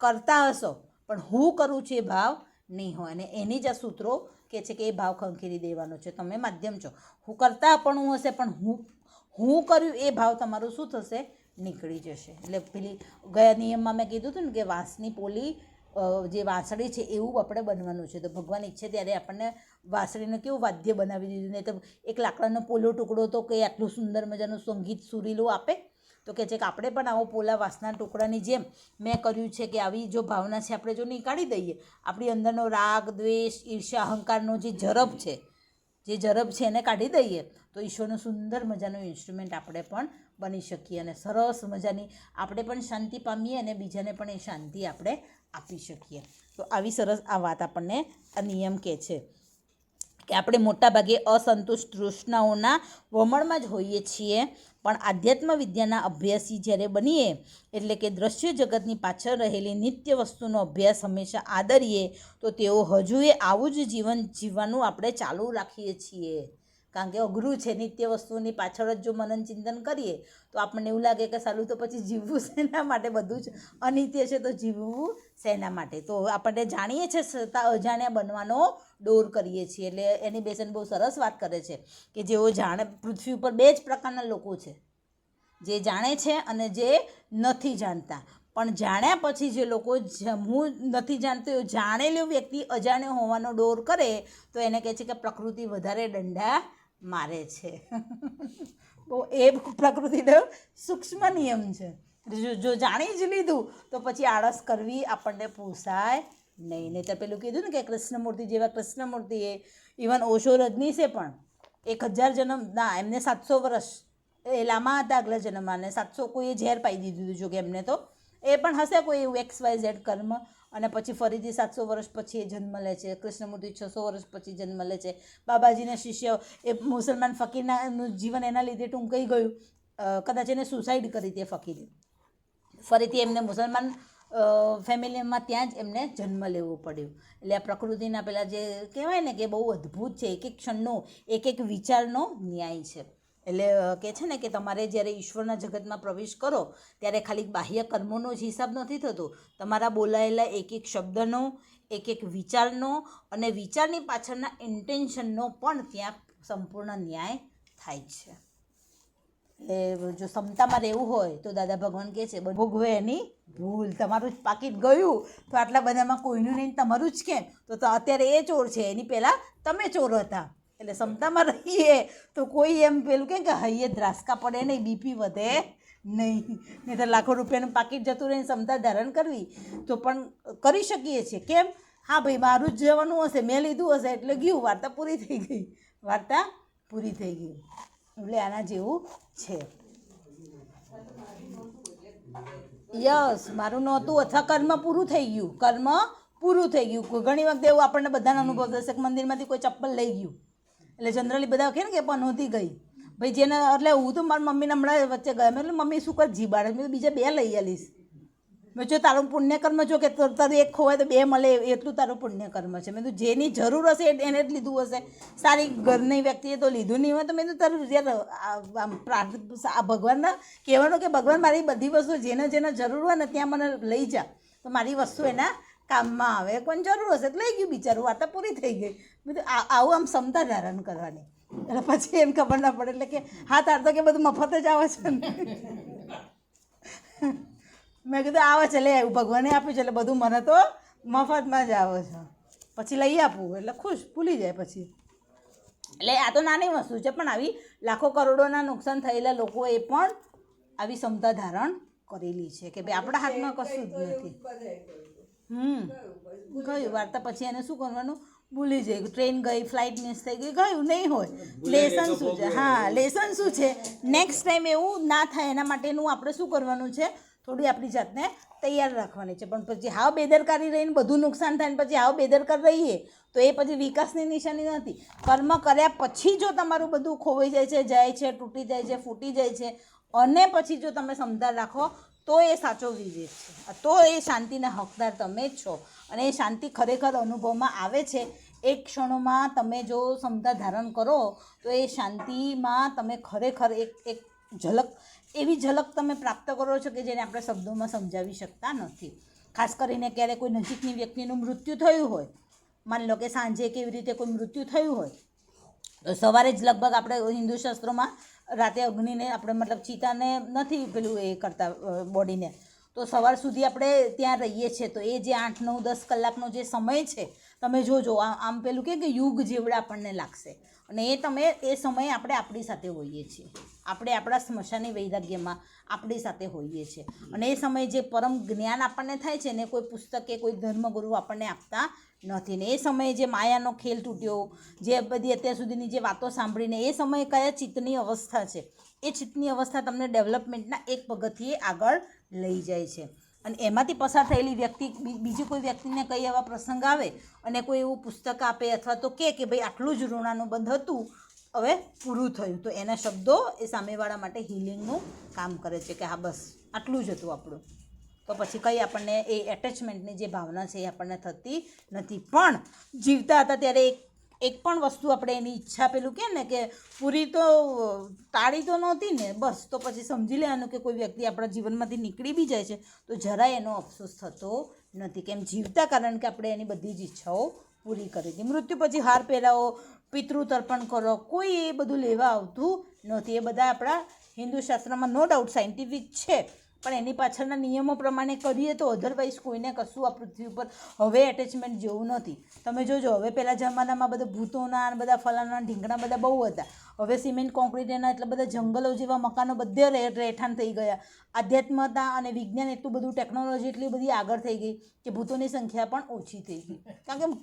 કરતા હશો પણ હું કરું છું એ ભાવ નહીં હોય અને એની જ આ સૂત્રો કે છે કે એ ભાવ ખંખેરી દેવાનો છે. તમે માધ્યમ છો. હું કરતા પણ હું હશે પણ હું કર્યું એ ભાવ તમારું શું થશે, નીકળી જશે. એટલે પેલી ગયા નિયમમાં મેં કીધું હતું ને કે વાંસની પોલી જે વાંસળી છે એવું આપણે બનવાનું છે. તો ભગવાન ઈચ્છે ત્યારે આપણને વાંસળીને કેવું વાદ્ય બનાવી દીધું, નહીં તો એક લાકડાનો પોલો ટુકડો તો કે આટલું સુંદર મજાનું સંગીત સુરીલું આપે. તો કે છે કે આપણે પણ આવો પોલા વાંસના ટુકડાની જેમ મેં કર્યું છે કે આવી જો ભાવના છે આપણે જો નીકાળી દઈએ, આપણી અંદરનો રાગ, દ્વેષ, ઈર્ષ્યા, અહંકારનો જે ઝરબ છે એને કાઢી દઈએ તો ઈશ્વરનું સુંદર મજાનું ઇન્સ્ટ્રુમેન્ટ આપણે પણ બની શકીએ અને સરસ મજાની આપણે પણ શાંતિ પામીએ અને બીજાને પણ એ શાંતિ આપણે આપી શકીએ. તો આવી સરસ આ વાત આપણને આ નિયમ કહે છે કે આપણે મોટાભાગે અસંતુષ્ટ તૃષ્ણાઓના વમળમાં જ હોઈએ છીએ, પણ આધ્યાત્મ વિદ્યાના અભ્યાસી જ્યારે બનીએ એટલે કે દ્રશ્ય જગતની પાછળ રહેલી નિત્ય વસ્તુનો અભ્યાસ હંમેશા આદરીએ તો તેઓ હજુએ આવું જ જીવન જીવવાનું આપણે ચાલુ રાખીએ છીએ. કારણ કે અઘરું છે, નિત્ય વસ્તુની પાછળ જ જો મનન ચિંતન કરીએ તો આપણને એવું લાગે કે સાલું તો પછી જીવવું શેના માટે, બધું જ અનિત્ય છે તો જીવવું શેના માટે. તો આપણે જાણીએ છીએ છતાં અજાણ્યા બનવાનો ડોર કરીએ છીએ. એટલે એની બેસન બહુ સરસ વાત કરે છે કે જેઓ જાણે, પૃથ્વી ઉપર 2 જ પ્રકારના લોકો છે, જે જાણે છે અને જે નથી જાણતા. પણ જાણ્યા પછી જે લોકો હું નથી જાણતો એવું જાણેલું વ્યક્તિ અજાણ્યો હોવાનો ડોર કરે તો એને કહે છે કે પ્રકૃતિ વધારે દંડા મારે છે. તો એ પ્રકૃતિનો સૂક્ષ્મ નિયમ છે. જો જાણી જ લીધું તો પછી આળસ કરવી આપણને પોસાય નહીં તો પેલું કીધું ને કે કૃષ્ણમૂર્તિ જેવા કૃષ્ણમૂર્તિએ ઇવન ઓશો રજનીશે પણ 1000 જન્મ ના, એમને 700 વર્ષ એ લાંબા હતા આગલા જન્મમાં અને 700 કોઈએ ઝેર પાઈ દીધું જો કે એમને તો એ પણ હશે કોઈ એવું XYZ કર્મ અને પછી ફરીથી 700 વર્ષ પછી એ જન્મ લે છે. કૃષ્ણમૂર્તિ 600 વર્ષ પછી જન્મ લે છે. બાબાજીના શિષ્ય એ મુસલમાન ફકીરનું જીવન એના લીધે ટૂંકાઈ ગયું, કદાચ એને સુસાઇડ કરી તે ફકીરે. ફરીથી એમને મુસલમાન ફેમિલીમાં ત્યાં જ એમને જન્મ લેવો પડ્યો. એટલે આ પ્રકૃતિના પેલા જે કહેવાય ને કે બહુ અદ્ભુત છે, એક ક્ષણનો એક વિચારનો ન્યાય છે. એટલે કહે છે ને કે તમારે જ્યારે ઈશ્વરના જગતમાં પ્રવેશ કરો ત્યારે ખાલી બાહ્ય કર્મોનો જ હિસાબ નથી થતો, તમારા બોલાયેલા એક શબ્દનો, એક વિચારનો અને વિચારની પાછળના ઇન્ટેન્શનનો પણ ત્યાં સંપૂર્ણ ન્યાય થાય છે. એટલે જો ક્ષમતામાં રહેવું હોય તો દાદા ભગવાન કહે છે ભોગવે એની ભૂલ. તમારું જ પાકીટ ગયું તો આટલા બધામાં કોઈનું નહીં, તમારું જ કેમ? તો અત્યારે એ ચોર છે, એની પહેલાં તમે ચોર હતા. એટલે ક્ષમતામાં રહીએ તો કોઈ એમ પેલું કે હૈયે ધ્રાસકા પડે નહીં, બીપી વધે નહીં તો લાખો રૂપિયાનું પાકીટ જતું રહીને ક્ષમતા ધારણ કરવી તો પણ કરી શકીએ છીએ. કેમ? હા ભાઈ મારું જ જવાનું હશે, મેં લીધું હશે એટલે ગયું, વાર્તા પૂરી થઈ ગઈ, વાર્તા પૂરી થઈ ગઈ. એટલે આના જેવું છે. યસ, મારું નહોતું અથવા કર્મ પૂરું થઈ ગયું, કર્મ પૂરું થઈ ગયું. ઘણી વખત એવું આપણને બધાને અનુભવ થશે કે મંદિરમાંથી કોઈ ચપ્પલ લઈ ગયું એટલે જનરલી બધા કહે ને કે પનોતી ગઈ ભાઈ જેને. એટલે હું તો મારી મમ્મીને હમણાં વચ્ચે ગયા, મેં મમ્મી શું કર જીબાડે, મેં બીજા 2 લઈ આવીશ. મેં જો તારું પુણ્યકર્મ જો કે તારું એક ખોવાય તો 2 મળે એટલું તારું પુણ્યકર્મ છે. મેં તો જેની જરૂર હશે એને જ લીધું હશે. સારી ઘરની વ્યક્તિએ તો લીધું નહીં હોય તો મેં તો તારું આ ભગવાનના કહેવાનું કે ભગવાન મારી બધી વસ્તુ જેને જરૂર હોય ને ત્યાં મને લઈ જા તો મારી વસ્તુ એના કામમાં આવે. કોઈને જરૂર હશે તો લઈ ગયું બિચારું, વાર્તા પૂરી થઈ ગઈ. મેં તો આવું આમ ક્ષમતા ધારણ કરવાની. એટલે પછી એમ ખબર ના પડે એટલે કે હા તાર તો કે બધું મફત જ આવે છે ને. મેં કીધું આવે છે લઈ આવ્યું, ભગવાને આપ્યું છે એટલે બધું મને તો મફતમાં જ આવે છે, પછી લઈ આપવું એટલે ખુશ, ભૂલી જાય પછી. એટલે આ તો નાની વસ્તુ છે પણ આવી લાખો કરોડોના નુકસાન થયેલા લોકોએ પણ આવી ક્ષમતા ધારણ કરેલી છે કે ભાઈ આપણા હાથમાં કશું જ નથી. ગયું વાર્તા પછી એને શું કરવાનું, ભૂલી જાય. ટ્રેન ગઈ, ફ્લાઇટ મિસ થઈ ગઈ, ગયું નહીં હોય. લેસન શું છે? હા, લેસન શું છે? નેક્સ્ટ ટાઈમ એવું ના થાય એના માટેનું આપણે શું કરવાનું છે, થોડી આપણી જાતને તૈયાર રાખવાની છે. પણ પછી હાવ બેદરકારી રહીને બધું નુકસાન થાય ને પછી હાવ બેદરકાર રહીએ તો એ પછી વિકાસની નિશાની નથી. કર્મ કર્યા પછી જો તમારું બધું ખોવાઈ જાય છે, તૂટી જાય છે, ફૂટી જાય છે અને પછી જો તમે સમજદાર રાખો તો એ સાચો વિવેક છે, તો એ શાંતિના હકદાર તમે જ છો. અને એ શાંતિ ખરેખર અનુભવમાં આવે છે એક ક્ષણોમાં. તમે જો ક્ષમતા ધારણ કરો તો એ શાંતિમાં તમે ખરેખર એક ઝલક, એવી ઝલક તમે પ્રાપ્ત કરો છો કે જેને આપણે શબ્દોમાં સમજાવી શકતા નથી. ખાસ કરીને ક્યારે કોઈ નજીકની વ્યક્તિનું મૃત્યુ થયું હોય, માની લો કે સાંજે કેવી રીતે કોઈ મૃત્યુ થયું હોય તો સવારે જ લગભગ આપણે હિન્દુ શાસ્ત્રોમાં રાતે અગ્નિને આપણે મતલબ ચિતાને નથી પેલું એ કરતા બોડીને, તો સવાર સુધી આપણે ત્યાં રહીએ છીએ. તો એ જે 8, 9, 10 કલાકનો જે સમય છે તમે જોજો, આમ પેલું કે યુગ જેવડા આપણને લાગશે. અને એ સમયે આપણે આપણી સાથે હોઈએ છીએ, આપણે આપણા સ્મશાની વૈરાગ્યમાં આપણી સાથે હોઈએ છીએ. અને એ સમયે જે પરમ જ્ઞાન આપણને થાય છે ને કોઈ પુસ્તક કે કોઈ ધર્મગુરુ આપણને આપતા નથી. ને એ સમયે જે માયાનો ખેલ તૂટ્યો, જે બધી અત્યાર સુધીની જે વાતો સાંભળીને એ સમયે કયા ચિત્તની અવસ્થા છે, એ ચિત્તની અવસ્થા તમને ડેવલપમેન્ટના એક પગથિયે આગળ લઈ જાય છે. અને એમાંથી પસાર થયેલી વ્યક્તિ બીજી કોઈ વ્યક્તિને કંઈ એવા પ્રસંગ આવે અને કોઈ એવું પુસ્તક આપે અથવા તો કે ભાઈ આટલું જ ઋણાનુબંધ હતું, હવે પૂરું થયું, તો એના શબ્દો એ સામેવાળા માટે હિલિંગનું કામ કરે છે કે હા બસ આટલું જ હતું આપણું. તો પછી કંઈ આપણને એ એટેચમેન્ટની જે ભાવના છે એ આપણને થતી નથી. પણ જીવતા હતા ત્યારે એક પણ વસ્તુ આપણે એની ઈચ્છા પેલું કહે ને કે પૂરી તો ટાળી તો નહોતી ને, બસ તો પછી સમજી લેવાનું કે કોઈ વ્યક્તિ આપણા જીવનમાંથી નીકળી બી જાય છે તો જરાય એનો અફસોસ થતો નથી. કેમ જીવતા, કારણ કે આપણે એની બધી જ ઈચ્છાઓ પૂરી કરી હતી. મૃત્યુ પછી હાર પહેરાવો, પિતૃ તર્પણ કરો, કોઈ એ બધું લેવા આવતું નથી. એ બધા આપણા હિન્દુ શાસ્ત્રમાં નો ડાઉટ સાયન્ટિફિક છે, પણ એની પાછળના નિયમો પ્રમાણે કરીએ તો અધરવાઇઝ કોઈને કશું આ પૃથ્વી ઉપર હવે એટેચમેન્ટ જેવું નથી. તમે જોજો હવે પહેલાં જમાનામાં બધા ભૂતોના અને બધા ફલાના ઢીંગણા બધા બહુ હતા. હવે સિમેન્ટ કોન્ક્રીટ એના એટલા બધા જંગલો જેવા મકાનો બધે રહેઠાણ થઈ ગયા. આધ્યાત્મતા અને વિજ્ઞાન એટલું બધું, ટેકનોલોજી એટલી બધી આગળ થઈ ગઈ કે ભૂતોની સંખ્યા પણ ઓછી થઈ ગઈ. કારણ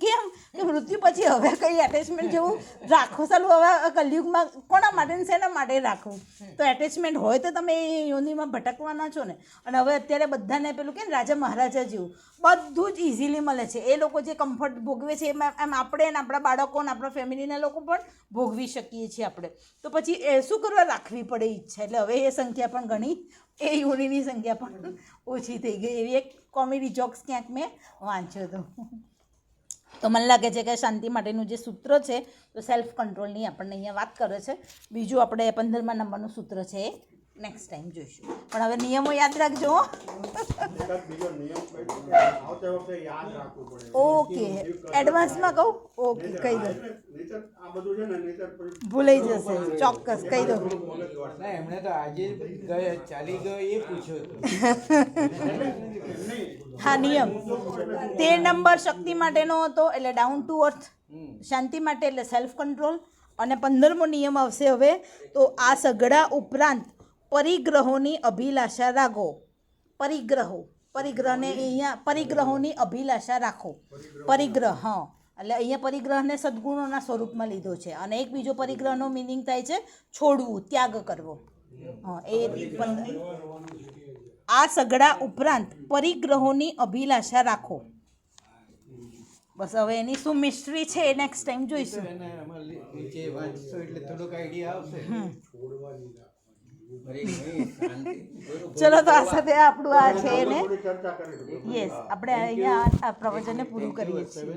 કે મૃત્યુ પછી હવે કંઈ એટેચમેન્ટ જેવું રાખો સાલું હવે કલયુગમાં કોના માટે ને શેના માટે રાખવું? તો એટેચમેન્ટ હોય તો તમે એ યોનિમાં ભટકવાના છો ને. અને હવે અત્યારે બધાને પેલું કે રાજા મહારાજા જેવું બધું જ ઇઝીલી મળે છે. એ લોકો જે કમ્ફર્ટ ભોગવે છે એમ આપણે ને આપણા બાળકો ને આપણા ફેમિલીના લોકો પણ ભોગવી શકીએ છીએ આપણે. તો પછી એ શું કરવા રાખવી પડે ઈચ્છા? એટલે હવે એ સંખ્યા પણ ઘણી, એ યોનિની સંખ્યા પણ ઓછી થઈ ગઈ. એવી એક કોમેડી જોક્સ ક્યાંક મેં વાંચ્યો હતો. તો મને લાગે છે કે શાંતિ માટેનું જે સૂત્ર છે તો સેલ્ફ કંટ્રોલની આપણને અહીંયા વાત કરે છે. બીજું આપણે 15મા નંબરનું સૂત્ર છે એ નેક્સ્ટ ટાઈમ જોઈશું. પણ હવે નિયમો યાદ રાખજો. ઓકે, એડવાન્સમાં કહું? ઓકે, કહી દો. ભૂલાઈ જશે, ચોક્કસ કહી દો. એમણે તો આજે ચાલી ગયો એ પૂછ્યો હતો. હા, નિયમ 13 નંબર શક્તિ માટેનો હતો, એટલે ડાઉન ટુ અર્થ, શાંતિ માટે એટલે સેલ્ફ કંટ્રોલ. અને 15મો નિયમ આવશે હવે. તો આ સઘળા ઉપરાંત પરિગ્રહોની અભિલાષા રાખો. પરિગ્રહને અહીંયા પરિગ્રહોની અભિલાષા રાખો. પરિગ્રહ, હા, એટલે અહીંયા પરિગ્રહને સદ્ગુણોના સ્વરૂપમાં લીધો છે. અને એક બીજો પરિગ્રહનો મિનિંગ થાય છે છોડવું, ત્યાગ કરવો. હા, એ આ સઘળા ઉપરાંત પરિગ્રહોની અભિલાષા રાખો. બસ હવે એની શું મિસ્ટ્રી છે એ નેક્સ્ટ ટાઈમ જોઈશું. ચલો, તો આ સાથે આપણું આ છે ને, યસ, આપણે અહીંયા આ પ્રવચનને પૂરું કરીએ છીએ.